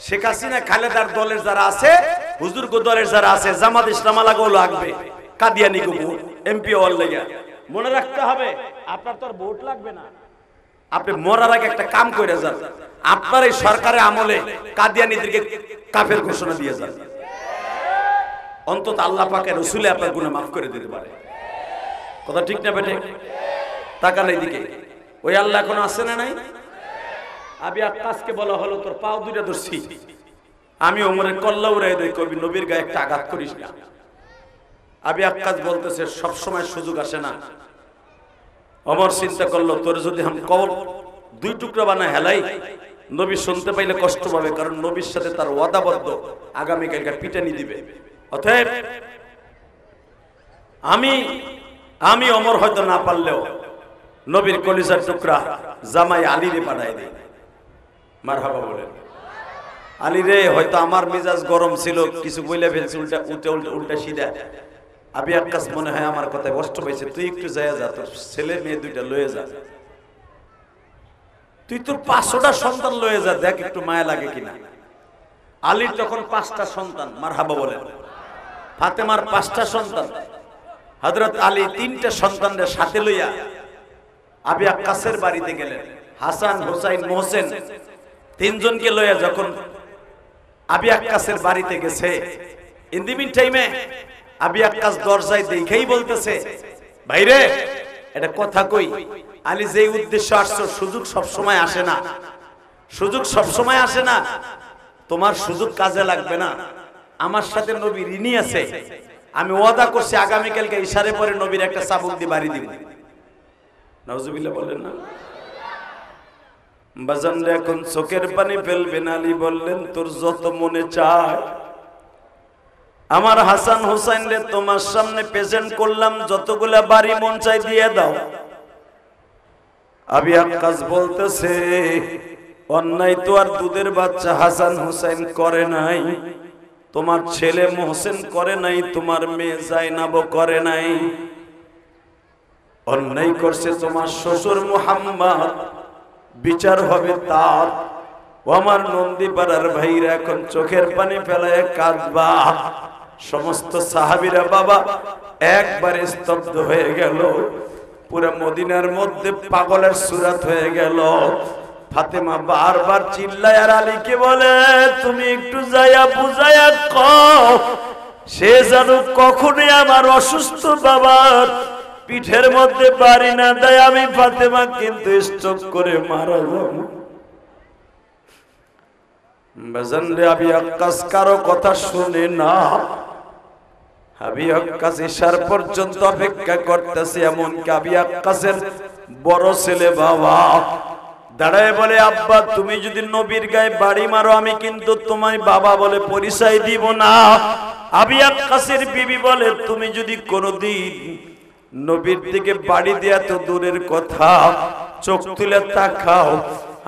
শেখ হাসিনা খালেদার দলের যারা আছে, হুজুর দলের যারা আছে, জামাত ইসলাম আলাগো লাগবে, কাদিয়ানি গো ভোট এমপি হওয়ার লেগে। মনে রাখতে হবে আপনার তো ভোট লাগবে না। আপনি মরার আগে একটা কাম করে যান, আপনার এই সরকারের আমলে কাদিয়ানীদেরকে কাফের ঘোষণা দিয়ে যান। অন্তত আল্লাহ পাকের রসুলে আপনার গুনাহ মাফ করে দিতে পারে। কথা ঠিক না বেটে? তাকান এইদিকে, ওই আল্লাহ এখন আছে না নাই? আবি আক্কাসকে বলা হলো তোর পাও দুইটা ধরছি, আমি ওমরের কল্লা উড়াই দেই, করবি নবীর গায়ে একটা আঘাত করিস না। আবি আক্কাস বলতেছে সব সময় সুযোগ আসে না। ওমর চিন্তা করলো তোর যদি আমি কল দুই টুকরা বানা হেলাই, নবী শুনতে পাইলে কষ্ট পাবে, কারণ নবীর সাথে তার ওয়াদাবদ্ধ, আগামীকালকে পিটানি দিবে। অতএব আমি ওমর হয়তো না পারলেও নবীর কলিজার টুকরা জামাই আলীরে পাঠাই দিই। মারহাবা বলেন। আলী রে, হয়তো আমার মেজাজ গরম ছিল, কিছু বইলে ফেলছি উল্টা সিধা। আবি আক্কাস মনে হয় আমার কথায় কষ্ট পাইছে, তুই একটু যায় যা, তোর ছেলে মেয়ে দুইটা লয়ে যা, তুই তোর 500টা সন্তান লয়ে যা, দেখ একটু মায়া লাগে কিনা। আলীর তখন 5টা সন্তান। মারহাবা বলেন। ফাতেমার 5টা সন্তান। হযরত আলী 3টা সন্তানদের সাথে লইয়া আবি আক্কাসের বাড়িতে গেলেন। হাসান, হুসাইন, মোহসেন তিনজনকে লইয়া যখন আবি আক্কাসের বাড়িতে গেছে, ইন দি মিন টাইমে আবি আক্কাস দরজায় দেখেই বলতেছে, ভাইরে এটা কথা কই, আলী যে উদ্দেশ্য আসছো, সুযোগ সব সময় আসে না, সুযোগ সব সময় আসে না, তোমার সুযোগ কাজে লাগবে না। আমার সাথে নবী ঋণী আছে, আমি ওয়াদা করছি আগামীকালকে ইশারে পরে নবীর একটা চাবুক দিয়ে বাড়ি দিব। নাউজুবিল্লাহ বলেন না? বাজান রে, এখন চোখের পানি ফেলবেন। আলী বললেন তোর যত মনে চায়, আমার হাসান হুসাইন রে তোমার সামনে প্রেজেন্ট করলাম, যতগুলা বাড়ি মন চাই দিয়ে দাও। আবি আক্কাস বলতেছে অন্যায় তো আর দুধের বাচ্চা হাসান হুসাইন করে নাই, তোমার ছেলে মোহসেন করে নাই, তোমার মেয়ে জাইনাবও করে নাই, অন্যায় করছে তোমার শ্বশুর মুহাম্মদ, বিচার হবে তার। ও আমার নন্দীপাড়ার ভাইরা, এখন চোখের পানি ফেলায় কাঁদবা। সমস্ত সাহাবীরা বাবা একবারে স্তব্ধ হয়ে গেল। পুরো মদিনার মধ্যে পাগলের সুরাত হয়ে গেল। ফাতেমা বারবার চিল্লায় আর আলীকে বলে, তুমি একটু যাইয়া বুঝাইয়া কও, সে যেন কখনোই আমার অসুস্থ বাবার পিঠের মধ্যে বাড়ি না দেয়, আমি ফাতেমা কিন্তু স্ট্রোক করে মারা যাব। বাজান রে, আবি আক্কাস কারো কথা শুনে না। আবি আক্কাস ইশার পর্যন্ত অপেক্ষা করতেছে। এমনকি আবি আক্কাসের বড় ছেলে বাবা দাঁড়ায় বলে, আব্বা তুমি যদি নবীর গায়ে বাড়ি মারো, আমি কিন্তু তোমায় বাবা বলে পরিচয় দিব না। আবি আক্কাসের বিবি বলে, তুমি যদি কোনোদিন নবীর দিকে বাড়ি দেয়া তো দূরের কথা, চোখ তুলে তাকাও,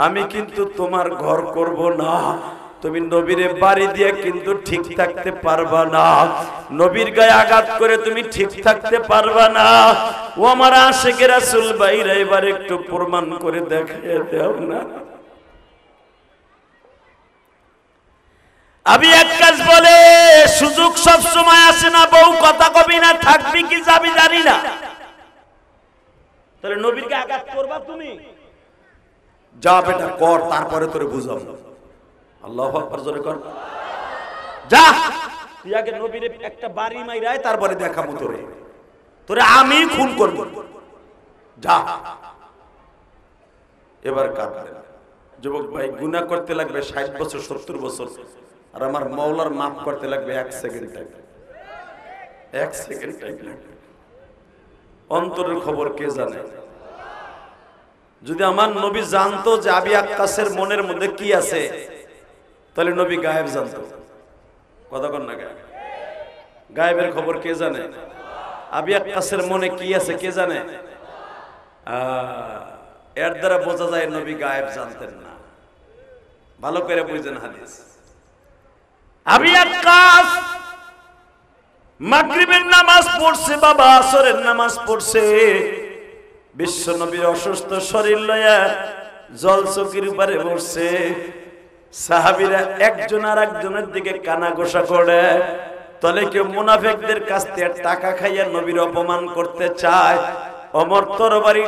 আমি কিন্তু তোমার ঘর করব না। তুমি নবীরে বাড়ি দিয়ে কিন্তু ঠিক থাকতে পারবা না, নবীর গায়ে আঘাত করে তুমি ঠিক থাকতে পারবা না। ও আমার আশিকে রাসূল ভাইরা, এবার একটু প্রমাণ করে দেখিয়ে দাও না। আবি আক্কাস বলে, সুযোগ সব সময় আসে না, বউ কথা কবি না, থাকবি কি যাবি জানি না। তাহলে নবীরকে আঘাত করবা তুমি, যা বেটা কর, তারপরে তোরে বুঝাবো। আল্লাহু আকবার, জোরে কর। যা তুই আগে নবীর একটা বাড়ি মাইরায়, তারপরে দেখাবো তোরে, তোরে আমি খুন করব। যা এবার কাঁদবে না। যুবক ভাই, গুনাহ করতে লাগবে 60 বছর 70 বছর, আর আমার মাওলার মাফ করতে লাগবে 1 সেকেন্ড টাইম। 1 সেকেন্ড টাইম লাগবে। অন্তরের খবর কে জানে? যদি আমার নবী জানতো যে আবি আক্কাসের মনের মধ্যে কি আছে, তাহলে নবী গায়েব জানতো। কথা কন না? গায়েবের খবর কে জানে? আবি আক্কাসের মনে কি আছে কে জানে? এর দ্বারা বোঝা যায় নবী গায়েব জানতেন না। ভালো করে বুঝেন হাদিস। আবি আক্কাস মাগরিবের নামাজ পড়ছে, বাবা আসরের নামাজ পড়ছে, বিশ্ব নবীর অসুস্থ শরীর লইয়া জল চৌকির উপরে বসছে। সাহাবীরা একজন আর একজনের দিকে কানা ঘোষা করে, তলে কেউ মুনাফিকদের কাছ থেকে টাকা খাইয়া নবীর অপমান করতে চায়। ওমর তরবারি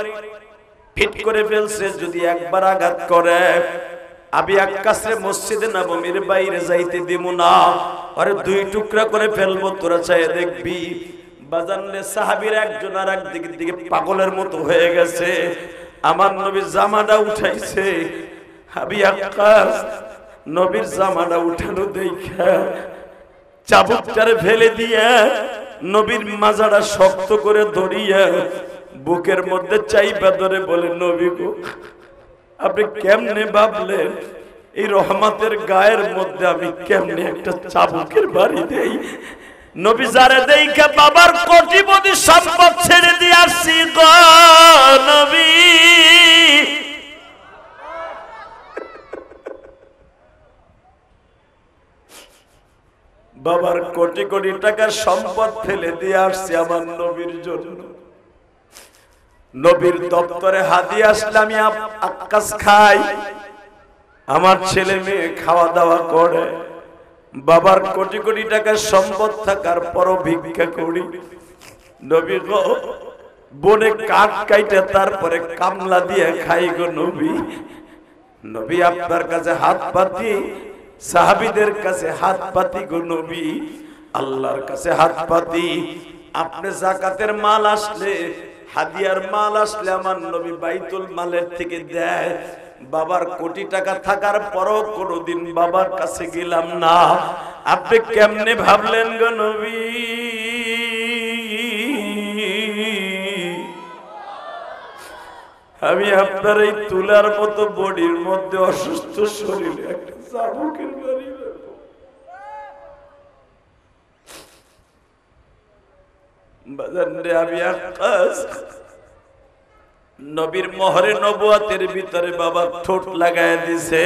ফিট করে ফেলছে, যদি একবার আঘাত করে আবি আক্কাসে মসজিদে নববীর বাইরে যাইতে দিব না, আরে 2 টুকরা করে ফেলবো, তোরা চাই দেখবি। বাজানলে সাহাবীর একজন আর একদিকের দিকে পাগলের মতো হয়ে গেছে। আমার নবীর জামাটা উঠাইছে, আবি আক্কাস নবীর জামাটা উঠানো দেখা চাবুকটারে ফেলে দিয়া নবীর মাজাটা শক্ত করে ধরিয়া বুকের মধ্যে চাইপা ধরে বলে, নবী গো, আপনি কেমনে ভাবলেন এই রহমতের গায়ের মধ্যে আমি কেমনে একটা চাবুকের বাড়ি দেই? নবী যারে দেইখা বাবার কোটিপতি সম্পদ ছেড়ে দিয়ে আসছি গো নবী। বাবার কোটি কোটি টাকার সম্পদ ফেলে দিয়ে আসছি আমার নবীর জন্য। নবীর দপ্তরে হাদিয়া আসলে আমি আক্কাস খাই, আমার ছেলে মেয়ে খাওয়া দাওয়া করে, বাবার কোটি কোটি টাকার সম্পদ থাকার পরও ভিক্ষা করি। নবী গো, বনে কাঠ কাইটে তারপরে কামলা দিয়ে খাই গো নবী। নবী আপনার কাছে হাত পাতি, সাহাবীদের কাছে হাত পাতি গো নবী, আল্লাহর কাছে হাত পাতি। আপনি যাকাতের মাল আসলে, হাদিয়ার মাল আসলে আমার নবী বাইতুল মালের থেকে দেয়। বাবার কোটি টাকা থাকার পরও কোনোদিন বাবার কাছে গেলাম না। আপনি কেমনে ভাবলেন গো নবী? আমি আপনার এই তুলার মতো বডির মধ্যে অসুস্থ শরীরে একটা চাবুকের বাড়ি দেবো? বাজান রে, আমি আক্কাস নবীর মোহরে নবুয়াতের ভিতরে বাবা ঠোঁট লাগায় দিছে,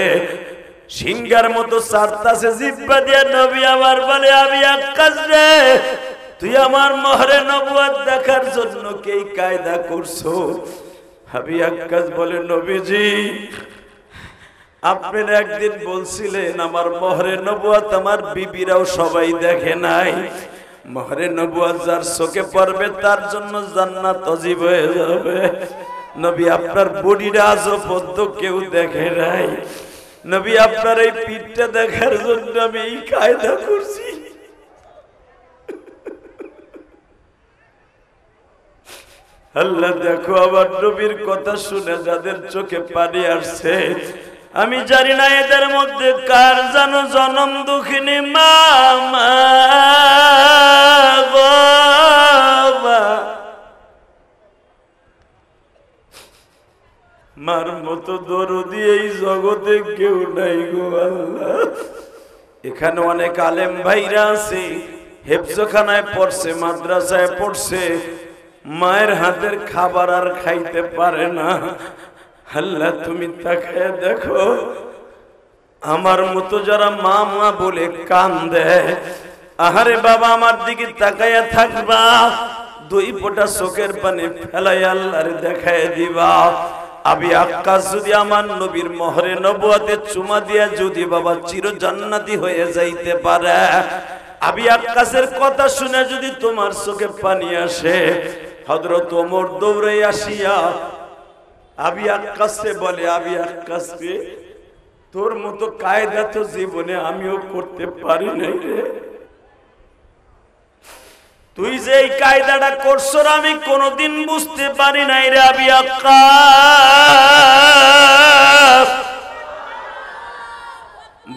সিংহার মতো সারতাছে জিহ্বা দিয়ে। নবী আমার বলে, আমি আক্কাস রে, তুই আমার মোহরে নবুয়াত দেখার জন্য কি কায়দা করছো? আমি আক্কাস বলে, নবীজি আপনি একদিন বলছিলেন আমার মোহরে নবুয়াত আমার বিবিরাও সবাই দেখে নাই। মোহরে নবুয়াত যার চোখে পড়বে তার জন্য জান্নাত অজীব হয়ে যাবে। নবী আপনার বডিটা আজও পর্যন্ত কেউ দেখে নাই। নবী আপনার এই পিঠটা দেখার জন্য আমি এই কায়দা করছি। আল্লাহ দেখো, আমার নবীর কথা শুনে যাদের চোখে পানি আসছে, আমি জানি না এদের মধ্যে কার যেন জনম দুঃখিনী মা মার মতো দরদি এই জগতে কেউ নাই গো আল্লাহ। এখানে অনেক আলেম ভাইরা আছে, হেফজখানায় পড়ছে, মাদ্রাসায় পড়ছে, মায়ের হাতের খাবার আর খাইতে পারে না। আল্লাহ তুমি তাকায় দেখো, আমার মতো যারা মা মা বলে কান্দে, আহারে বাবা আমার দিকে তাকায়া থাকবা, 2 ফোঁটা চোখের পানি ফেলাই আল্লাহর দেখায় দিবা। আবি আক্কাস যদি আমার নবীর মোহরে নবুয়াতে চুমা দিয়া যদি বাবা চির জান্নাতি হয়ে যাইতে পারে, আবি আক্কাসের কথা শুনে যদি তোমার চোখে পানি আসে, হযরত ওমর দৌড়ে আসিয়া আবি আক্কাসে বলে, আবি আক্কাসে তোর মতো কায়দা তো জীবনে আমিও করতে পারি নাই রে। তুই যে এই কায়দাটা করছো আমি কোনোদিন বুঝতে পারি নাই রে আবি আক্কাস।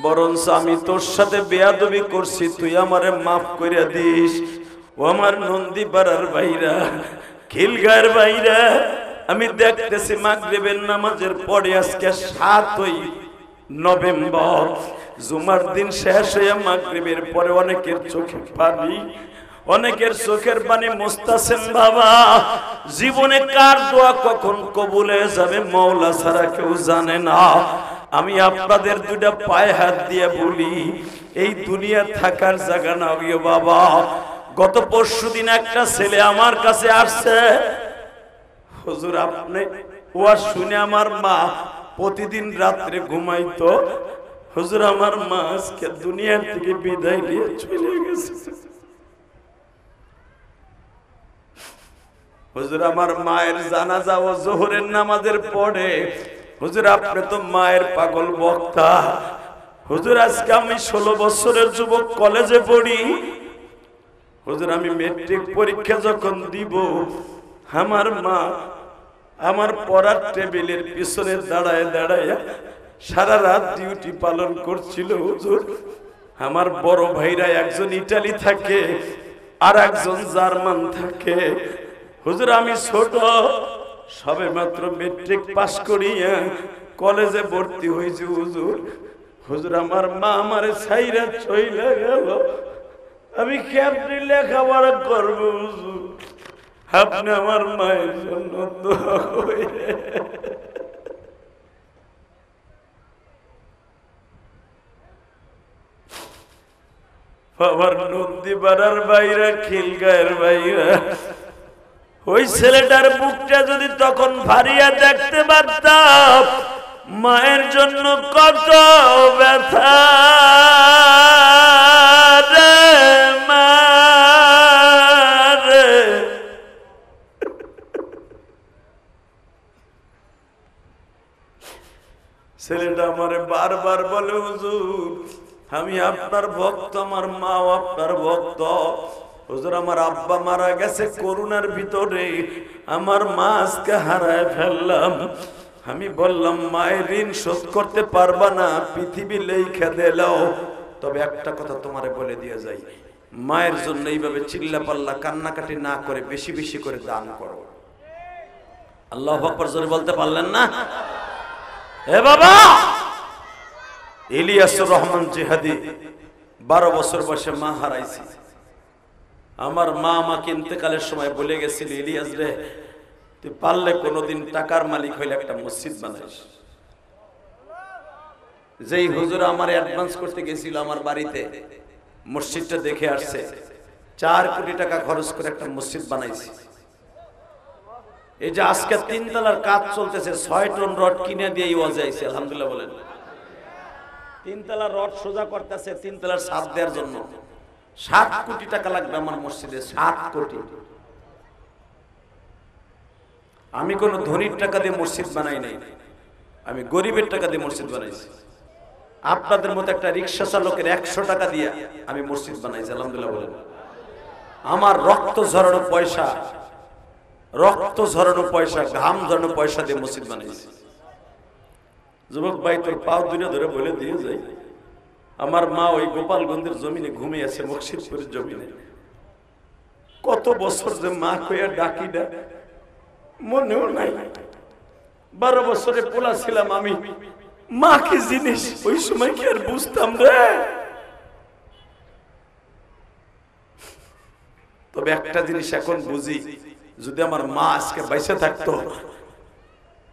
বরঞ্চ আমি তোর সাথে বেয়াদবি করছি, তুই আমারে মাফ করে দিস। ও আমার নন্দীপাড়ার ভাইরা, খিলগাঁয়ের ভাইরা, আমি দেখতেছি মাগরিবের নামাজের পরে আজকে 7ই নভেম্বর, জুমার দিন শেষ হয়ে মাগরিবের পরে অনেকের চোখে পানি, অনেকের চোখের পানি মুছতাছেন। বাবা, জীবনে কার দোয়া কখন কবুল হয়ে যাবে মওলা ছাড়া কেউ জানে না। আমি আপনাদের দুইটা পায়ে হাত দিয়ে বলি, এই দুনিয়া থাকার জায়গা না গো বাবা। গত পরশুদিন একটা ছেলে আমার কাছে আসছে, হুজুর আপনি ওয়াজ শুনে আমার মা প্রতিদিন রাত্রে ঘুমাইতো, হুজুর আমার মা আজকে দুনিয়ার থেকে বিদায় নিয়ে চলে গেছে। হুজুর আমার মায়ের জানাজা ও জোহরের নামাজের পরে, হুজুর আপনি তো মায়ের পাগল বক্তা। হুজুর আজকে আমি 16 বছরের যুবক, কলেজে পড়ি। হুজুর আমি মেট্রিক পরীক্ষা যখন দিব, আমার মা আমার পড়ার টেবিলের পিছনে দাঁড়ায় দাঁড়ায় সারা রাত ডিউটি পালন করছিল। হুজুর আমার বড় ভাইরা একজন ইটালি থাকে আর একজন জার্মান থাকে। হুজুর আমি ছোট, সবে মাত্র মেট্রিক পাস করিয়া কলেজে ভর্তি হয়েছি। হুজুর হুজুর আমার মা আমারে ছাইরা চইলা গেল, আমি কেমনে লেখাপড়া করবো? হুজুর আপনি আমার মায়ের জন্য দোয়া করেন। আমার নন্দীপাড়ার বাইরা, খিলগাঁয়ের বাইরা, ওই ছেলেটার বুকটা যদি তখন ভারিয়া দেখতে পারতাম, মায়ের জন্য কত ব্যথা রে মা রে। ছেলেটা আমারে বারবার বলে, হুজুর আমি আপনার ভক্ত, আমার মাও আপনার ভক্ত। হুজুর আমার আব্বা মারা গেছে করোনার ভিতরে, আমার মা আজকে হারায় ফেললাম। আমি বললাম মায়ের ঋণ শোধ করতে পারবা না, পৃথিবী লেখা দিলাও, তবে একটা কথা তোমারে বলে দিয়ে যাই, মায়ের জন্য এইভাবে চিল্লা পাল্লা কান্নাকাটি না করে বেশি বেশি করে দান করো। আল্লাহু আকবার জোরে বলতে পারলেন না? এ বাবা, ইলিয়াসুর রহমান জিহাদি 12 বছর বয়সে মা হারাইছে। আমার মা আমাকে ইন্তেকালের সময় বলে গেছিল, ইলিয়াস রে তুই পারলে কোনোদিন টাকার মালিক হইলে একটা মসজিদ বানাইস। যেই হুজুর আমার অ্যাডভান্স করতে গেছিল আমার বাড়িতে, মসজিদটা দেখে আসছে, 4 কোটি টাকা খরচ করে একটা মসজিদ বানাইছে। এই যে আজকে 3 তলার কাজ চলতেছে, 6 টন রড কিনে দিয়ে ওয়াজে আইছে, আলহামদুলিল্লাহ বলেন। 3 তলার রড সোজা করতেছে 3 তলার ছাদ দেওয়ার জন্য। 7 কোটি টাকা লাগবে আমার মসজিদে, 7 কোটি। আমি কোন ধনীর টাকা দিয়ে মসজিদ বানাই নাই, আমি গরিবের টাকা দিয়ে মসজিদ বানাইছি। আপনাদের মতো একটা রিক্সা চালকের 100 টাকা দিয়ে আমি মসজিদ বানাইছি, আলহামদুলিল্লাহ বলেন। আমার রক্ত ঝরানো পয়সা, রক্ত ঝরানো পয়সা, ঘাম ঝরানো পয়সা দিয়ে মসজিদ বানাইছি। যুবক ভাই তোর পাও দুটো ধরে বলে দিয়ে যাই, আমার মা ওই গোপালগঞ্জের জমিনে ঘুমিয়ে আছে, মুর্শিদপুরের জমিনে। কত বছর যে মা কইয়া ডাকি না মনেও নাই। 12 বছরে পোলা ছিলাম আমি, মা কি জিনিস ওই সময় কি আর বুঝতাম রে। তবে একটা জিনিস এখন বুঝি, যদি আমার মা আজকে বাইসে থাকতো,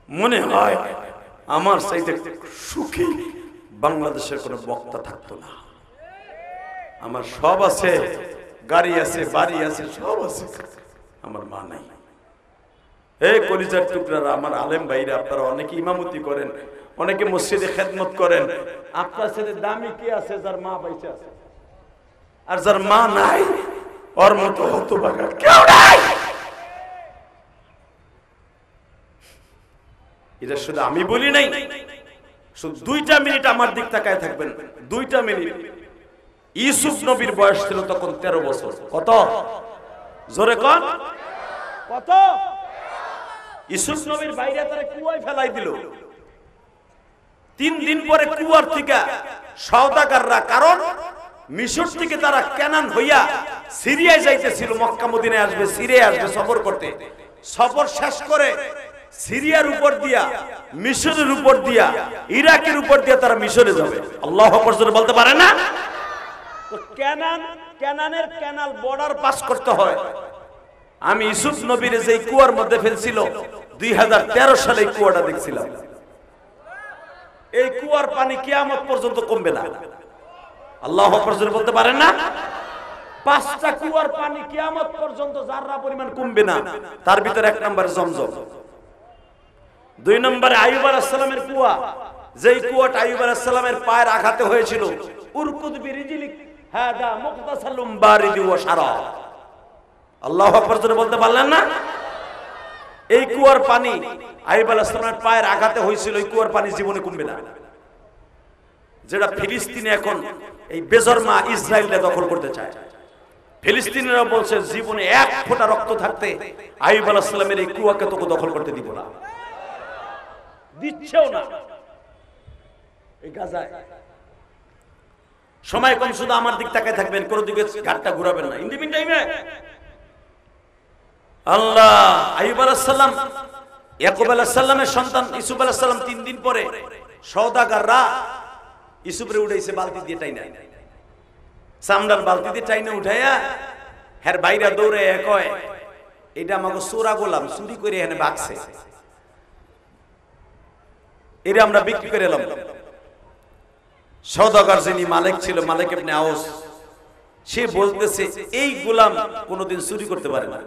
মনে হয় আমার চাইতে সুখী বাংলাদেশের কোনো বক্তা থাকতো না। আমার সব আছে, গাড়ি আছে, বাড়ি আছে, সব আছে, আমার মা নাই। এই কলিজার টুকরারা, আমার আলেম ভাইরা, আপনারা অনেকে ইমামতি করেন, অনেকে মসজিদে খেদমত করেন। আপনার সাথে দামি কি আছে যার মা বাইসে আছে? আর যার মা নাই ওর মতো হতভাগা কেউ নাই। এটা শুধু আমি বলি নাই, শুধু 2টা মিনিট আমার দিক তাকায় থাকবেন। 2টা মিনিট। ইউসুফ নবীর বয়স ছিল তখন 13 বছর। কত? জোরে কোন কত? ইউসুফ নবীর বাইরে তারা কুয়ায় ফেলাই দিল। 3 দিন পরে কুয়ার থেকে সওদাগররা, কারণ মিশর থেকে তারা কানান হইয়া সিরিয়ায় যাইতেছিল, মক্কা মদিনায় আসবে, সিরিয়ায় আসবে সফর করতে। সফর শেষ করে সিরিয়ার উপর দিয়া, মিশরের উপর দিয়া, ইরাকের উপর দিয়া তারা মিশরে যাবে। আল্লাহু আকবার জোরে বলতে পারে না? তো কানানের ক্যানাল বর্ডার পাস করতে হয়। আমি ইউসুফ নবীর যেই কুয়ার মধ্যে ফেলছিল 2013 সালে এই কুয়াটা দেখছিলাম। এই কুয়ার পানি কিয়ামত পর্যন্ত কমবে না। আল্লাহু আকবার জোরে বলতে পারেন না? 5টা কুয়ার পানি কিয়ামত পর্যন্ত যাররা পরিমাণ কমবে না। তার ভিতরে 1 নম্বরে জমজম, 2 নম্বরে আইয়ুব আলাইহিস সালামের কুয়া, যেই কুয়াটা আইয়ুব আলাইহিস সালামের পায়ের আঘাতে হয়েছিল। উরকুদ বিরিজলিক হাদা মুগতাসালুম বারিদু ওয়া শারাব। আল্লাহু আকবার জোরে বলতে পারলেন না? এই কুয়ার পানি আইয়ুব আলাইহিস সালামের পায়ের আঘাতে হয়েছিল, এই কুয়ার পানি জীবনে কমবে না। যেটা ফিলিস্তিনে এখন এই বেজরমা ইসরায়েলরা দখল করতে চায়। ফিলিস্তিনিরা বলছে জীবনে 1 ফোঁটা রক্ত থাকতে আইয়ুব আলাইহিস সালামের এই কুয়াকে তোকে দখল করতে দিব না, দিচ্ছেও না। এই গাজায় সময় কম, শুধু আমার দিক তাকায় থাকবেন, কোন দিকে ঘাটটা ঘুরাবেন না। ইন দি মিন টাইমে আল্লাহ আইয়ুব আলাইহিস সালাম, ইয়াকুব আলাইহিস সালামের সন্তান ইউসুফ আলাইহিস সালাম 3 দিন পরে সওদাগররা ইউসুফরে উঠাইছে বালতি দিয়ে টাইনা, চামড়ার বালতি দিয়ে টাইনা উঠাইয়া হের বাইরা দৌড়ে কয় এটা আমাকে চোরা গোলাম, চুরি করে এখানে বাকছে, এটা আমরা বিক্রি করে এলাম। সওদাগর যিনি মালিক ছিল, মালিক ইবনে আউস, সে বলতেছে এই গোলাম কোনোদিন চুরি করতে পারে না।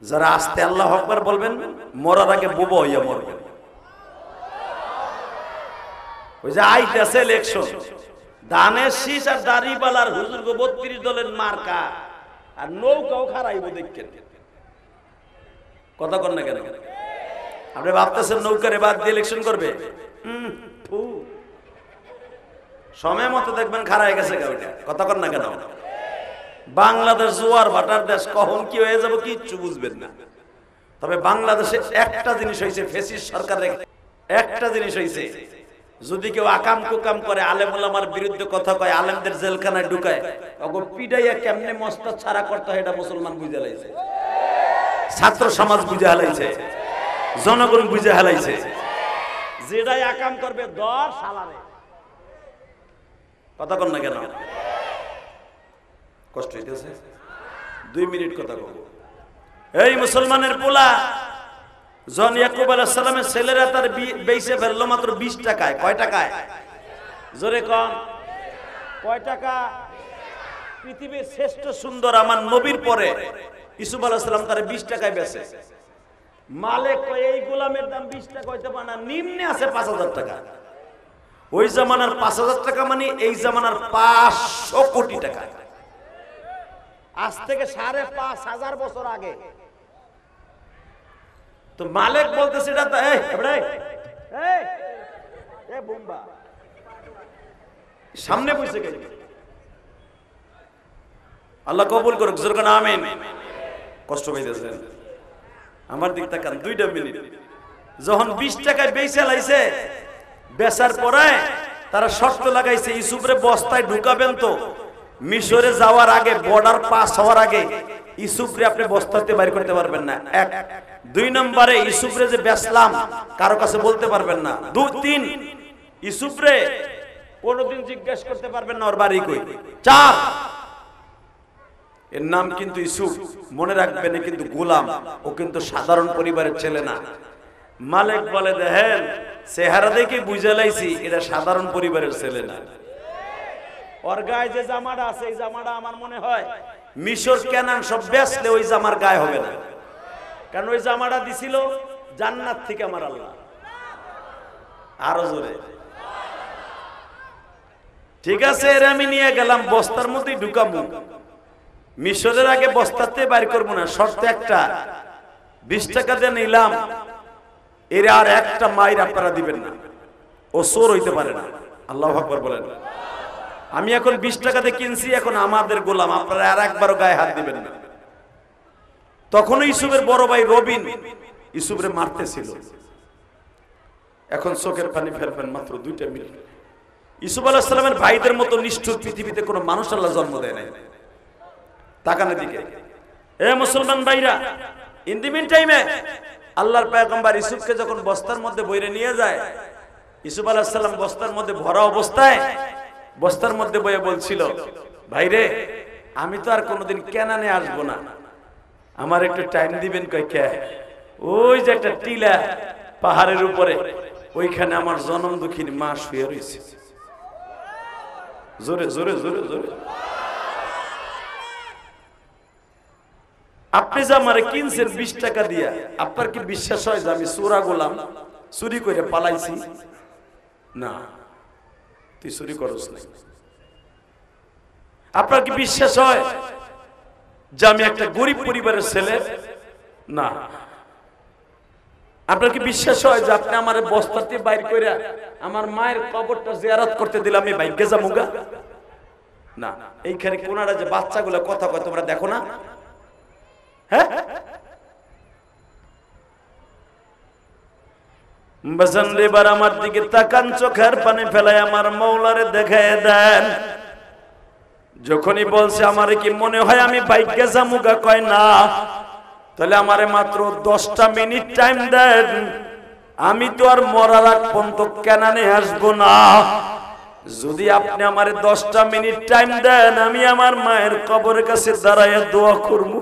যারা আস্তে আল্লাহু আকবার বলবেন, মরার আগে বোবা হইয়া মরবেন। ওই যে আইতাছে ইলেকশন, ধানের শীষ আর দাড়িপালার হুজুর গো 32 দলের মার্কা, আর নৌকাও খারাইবো দেখেন। কথা কন না কেন? আপনি ভাবতেছেন নৌকারে বাদ দিয়ে ইলেকশন করবে? সময় মতো দেখবেন খারাই গেছে গাড়িটা। কথা কন না কেন? বাংলাদেশ জোয়ার ভাটার দেশ, কখন কি হয়ে যাবে কিচ্ছু বুঝবেন না। তবে বাংলাদেশে একটা জিনিস হয়েছে, ফ্যাসিস্ট সরকারের একটা জিনিস হয়েছে, যদি কেউ আকাম কুকাম করে, আলেম ওলামার বিরুদ্ধে কথা কয়, আলেমদের জেলখানায় ঢুকায়, ওগো পিডাইয়া কেমনে মস্ত ছাড়া করতে হয় এটা মুসলমান বুঝে হালাইছে, ছাত্র সমাজ বুঝে হালাইছে, জনগণ বুঝে হালাইছে। যেটাই আকাম করবে দর সালারে। কথা কন না কেন? কষ্ট হইতেছে? 2 মিনিট কথা বলবো। এই মুসলমানের পোলা জন ইয়াকুব আলাইহিস সালামের ছেলেরা তার বেইছে ফেললো মাত্র 20 টাকায়। কয় টাকায়? জোরে কম। কয় টাকা? পৃথিবীর শ্রেষ্ঠ সুন্দর আমার নবীর পরে ইউসুফ আলাইহিস সালাম তার 20 টাকায় বেচে। মালিক কয় এই গোলামের দাম 20 টাকা হইতে পারে না, নিম্নে আছে 5000 টাকা। ওই জামানার 5000 টাকা মানে এই জামানার 500 কোটি টাকা। আজ থেকে 5,500 বছর আগে। তো মালিক বলতেছে এটা তো সামনে বসে গেল। আল্লাহ কবুল করুক, জোরে বলেন আমিন। কষ্ট পাইতেছেন? আমার দিক তাকান। 2টা মিনিট। যখন 20 টাকায় বেচে লাইছে, বেচার পরে তারা শর্ত লাগাইছে ইউসুফরে বস্তায় ঢুকাবেন তো মিশরে যাওয়ার আগে, বর্ডার পাস হওয়ার আগে ইউসুফরে আপনি বস্তাতে বাইর করতে পারবেন না। 1 2 নম্বরে ইউসুফরে যে বেচলাম কারো কাছে বলতে পারবেন না। 2 3 ইউসুফরে কোনদিন জিজ্ঞেস করতে পারবেন না ওর বাড়ি কই। 4 এর নাম কিন্তু ইউসুফ, মনে রাখবেন কিন্তু গোলাম, ও কিন্তু সাধারণ পরিবারের ছেলে না। মালিক বলে দেখেন চেহারা দেখে বুঝে লাইছি এটা সাধারণ পরিবারের ছেলে না। ওর গায়ে যে জামাটা আছে এই জামাটা আমার মনে হয় মিশর কানান সব বেচলে ওই জামার গায়ে হবে না, কারণ ওই জামাটা দিছিল জান্নাত থেকে আমার আল্লাহ। আরো জোরে ঠিক আছে, এর আমি নিয়ে গেলাম বস্তার মধ্যে ঢুকাবো। মিশরের আগে বস্তাতে বাইর করবো না, শর্ত একটা, 20 টাকা দিয়ে নিলাম, এর আর একটা মাইর আপনারা দিবেন না, ও চোর হইতে পারে না। আল্লাহু আকবার বলেন। আমি এখন 20 টাকাতে কিনছি, এখন আমাদের গোলাম, আপনারা আর একবারও গায়ে হাত দিবেন না। তখন ইউসুফের বড় ভাই রবিন ইউসুফরে মারতেছিল, এখন চোখের পানি ফেলবেন মাত্র 2 মিনিট। ইউসুফ আলাইহিস সালামের ভাইদের মতো নিষ্ঠুর পৃথিবীতে কোনো মানুষ আল্লাহ জন্ম দেয় নাই। তাকানের দিকে এ মুসলমান ভাইরা, ইন দি মিন টাইমে আল্লাহর পয়গম্বর ইউসুফকে যখন বস্তার মধ্যে বইরে নিয়ে যায়, ইউসুফ আলাইহিস সালাম বস্তার মধ্যে ভরা অবস্থায় বস্তার মধ্যে বইয়ে বলছিল, ভাইরে আমি তো আর কোনোদিন কেনানে আসবো না, আমার একটু টাইম দিবেন। কয় কে? ওই যে একটা টিলা পাহাড়ের উপরে, ওইখানে আমার জনম দুঃখিনী মা শুয়ে রয়েছে। জোরে জোরে জোরে জোরে। আপনি যে আমারে কিনছেন 20 টাকা দিয়া, আপনার কি বিশ্বাস হয় যে আমি চোরা গোলাম, চুরি করে পালাইছি? না, তুই চুরি করস নাই। আপনার কি বিশ্বাস হয় যে আমি একটা গরিব পরিবারের ছেলে? না। আপনার কি বিশ্বাস হয় যে আপনি আমার বস্তাতে বাইর করে আমার মায়ের কবরটা জিয়ারত করতে দিলে আমি বাইকে যামুগা? না। এইখানে কোনারা যে বাচ্চাগুলো কথা কয় তোমরা দেখো না? হ্যাঁ, বাজান এবার আমার দিকে তাকান, চোখের পানি ফেলায় আমার মাওলারে দেখায় দেন। যখনই বলছে আমারে কি মনে হয় আমি বাইকে যামুগা, কয় না, তাহলে আমারে মাত্র 10টা মিনিট টাইম দেন, আমি তো আর মরার আগ পর্যন্ত কেনানে আসবো না। যদি আপনি আমারে 10টা মিনিট টাইম দেন, আমি আমার মায়ের কবরের কাছে দাঁড়ায় দোয়া করবো।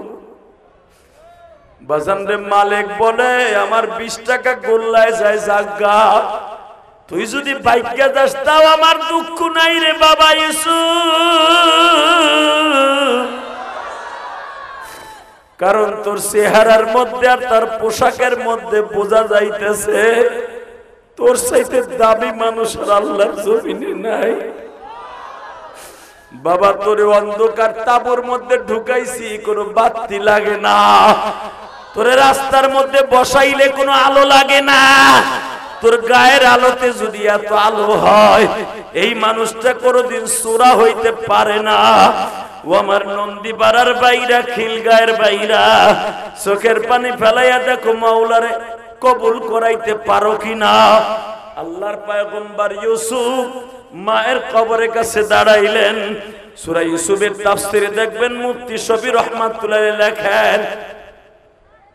বাজান রে মালিক বলে আমার 20 টাকা গোল্লায় যায় জাগা, তুই যদি বাইকে যাস তাও আমার দুঃখ নাই রে বাবা ইউসুফ, কারণ তোর চেহারার মধ্যে আর তার পোশাকের মধ্যে বোঝা যাইতেছে তোর চাইতে দামি মানুষ আর আল্লাহর জমিনে নাই। বাবা তোরে অন্ধকার তাবুর মধ্যে ঢুকাইছি, কোনো বাতি লাগে না, তোরে রাস্তার মধ্যে বসাইলে কোনো আলো লাগে না, তোর গায়ের আলোতে যদি এত আলো হয় এই মানুষটা কোনোদিন চোরা হইতে পারে না। ও আমার নন্দী পাড়ার বাইরা, খিলগায়ের বাইরা, চোখের পানি ফেলাইয়া দেখো মাওলারে কবুল করাইতে পারো কিনা। আল্লাহর পয়গম্বর ইউসুফ মায়ের কবরের কাছে দাঁড়াইলেন। সূরা ইউসুফের তাফসীরে দেখবেন মুফতি শফি রহমাতুল্লাহ লেখেন,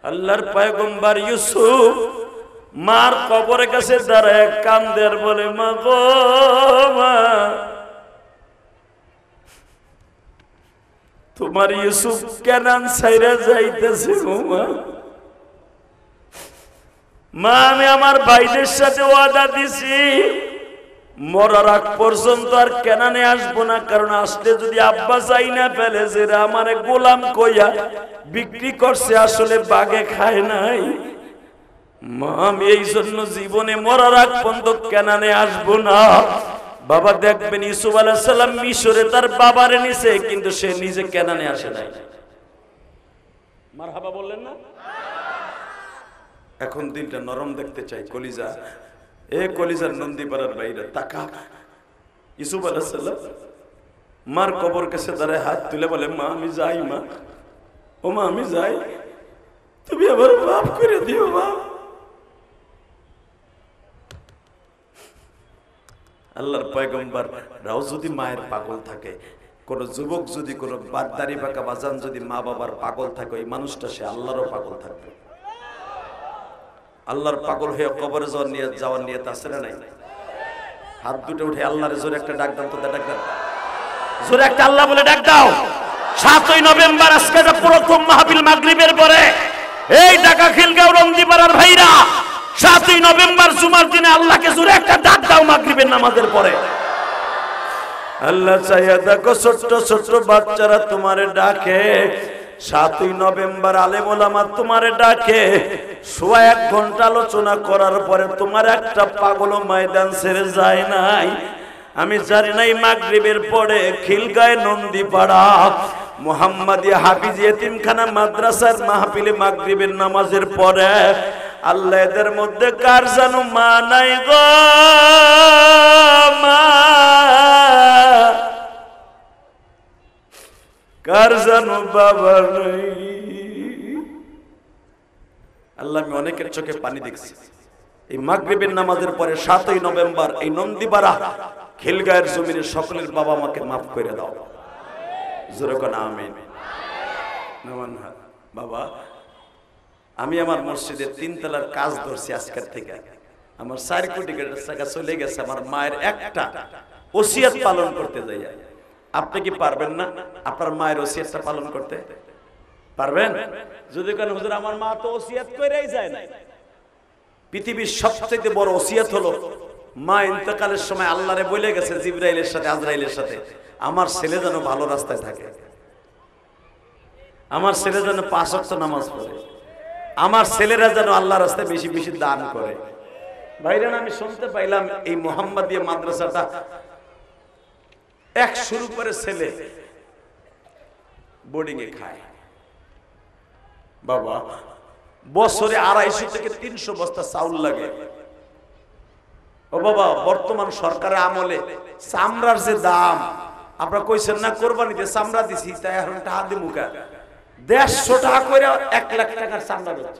আল্লাহর পয়গম্বর ইউসুফ মার কবরের কাছে দাঁড়ায় কান্দের বলে, মা গো মা, তোমার ইউসুফ কেনান ছাইরা যাইতেছে গো মা। মা আমি আমার ভাইদের সাথে ওয়াদা দিছি মরার আগ পর্যন্ত আর কেনানে আসবো না, কারণ আসলে যদি আব্বা চাই না ফেলে যে আমারে গোলাম কইয়া বিক্রি করছে, আসলে বাগে খায় নাই। মা আমি এই জন্য জীবনে মরার আগ পর্যন্ত কেনানে আসবো না। বাবা দেখবেন ইউসুফ আলাইহিস সালাম মিশরে তার বাবারে নিছে, কিন্তু সে নিজে কেনানে আসে নাই। মারহাবা বললেন না? এখন দিনটা নরম দেখতে চাই, কলিজা এ কলিজার নন্দীপাড়ার বাইরে তাকা। ইউসুফ আলাইহিস সালাম মার কবর কাছে দাঁড়ায় হাত তুলে বলে, মা আমি যাই, মা ও মা আমি যাই, তুমি আবার মাফ করে দিও মা। আল্লাহর পয়গম্বর রাও যদি মায়ের পাগল থাকে, কোন যুবক যদি কোন বাদদারি বাঁকা বাজান যদি মা বাবার পাগল থাকে, ওই মানুষটা সে আল্লাহরও পাগল থাকবে। আল্লাহর পাগল হয়ে কবরে যাওয়ার নিয়ত আছে না নাই? হাত দুটো উঠে আল্লাহর জোরে একটা ডাক দাও তো, ডাক দাও জোরে একটা আল্লাহ বলে ডাক দাও। 7ই নভেম্বর আজকে প্রথম মাহফিল মাগরিবের পরে এই ঢাকা খিলগাঁও রন্দিপাড়ার ভাইরা 7ই নভেম্বর জুমার দিনে আল্লাহকে জোরে একটা ডাক দাও মাগরিবের নামাজের পরে। আল্লাহ চাইয়া দেখো ছোট্ট ছোট্ট বাচ্চারা তোমারে ডাকে। 7ই নভেম্বর আলেম ওলামা তোমারে ডাকে। 1 ঘন্টা আলোচনা করার পরে তোমার একটা পাগল ময়দান ছেড়ে যায় নাই। আমি জানি নাই মাগরিবের পরে খিলগায় নন্দীপাড়া মুহাম্মাদিয়া হাফিজ ইতিমখানা মাদ্রাসার মাহফিলে মাগরিবের নামাজের পরে আল্লাহ এদের মধ্যে কার জানো মা নাই গো মা, কার জানো বাবা নাই। আল্লাহ আমি অনেকের চোখে পানি দেখছি। এই মাগরিবের নামাজের পরে 7ই নভেম্বর এই নন্দীপাড়া খিলগায়ের জমিনে সকলের বাবা মাকে মাফ করে দাও, জোরে কোন আমিন। বাবা আমি আমার মসজিদের 3 তলার কাজ ধরছি আজকের থেকে, আমার 4 কোটি টাকা চলে গেছে আমার মায়ের একটা ওসিয়ত পালন করতে যাই। আপনি কি পারবেন না আপনার মায়ের ওসিয়তটা পালন করতে পারবেন? যদি কেন হুজুর আমার মা তো ওসিয়ত কইরাই যায় না। পৃথিবীর সবচেয়ে বড় ওসিয়ত হলো মা ইন্তেকালের সময় আল্লাহরে বলে গেছে জিবরাইলের সাথে আজরাইলের সাথে, আমার ছেলে যেন ভালো রাস্তায় থাকে, আমার ছেলে যেন 5 ওয়াক্ত নামাজ পড়ে, আমার ছেলেরা যেন আল্লাহর রাস্তায় বেশি বেশি দান করে। ভাইরান আমি শুনতে পাইলাম এই মুহাম্মাদিয়া মাদ্রাসাটা এক শুরু করে ছেলে বোর্ডিং এ খায়। বাবা বছরে 250 থেকে 300 বস্তা চাউল লাগে। ও বাবা বর্তমান সরকারের আমলে চামড়ার যে দাম, আপনারা কইছেন না কোরবানিতে চামড়া দিছি, তাই এখন টাকা দিমু কা 150 টাকা করে 1 লাখ টাকার চামড়া হচ্ছে।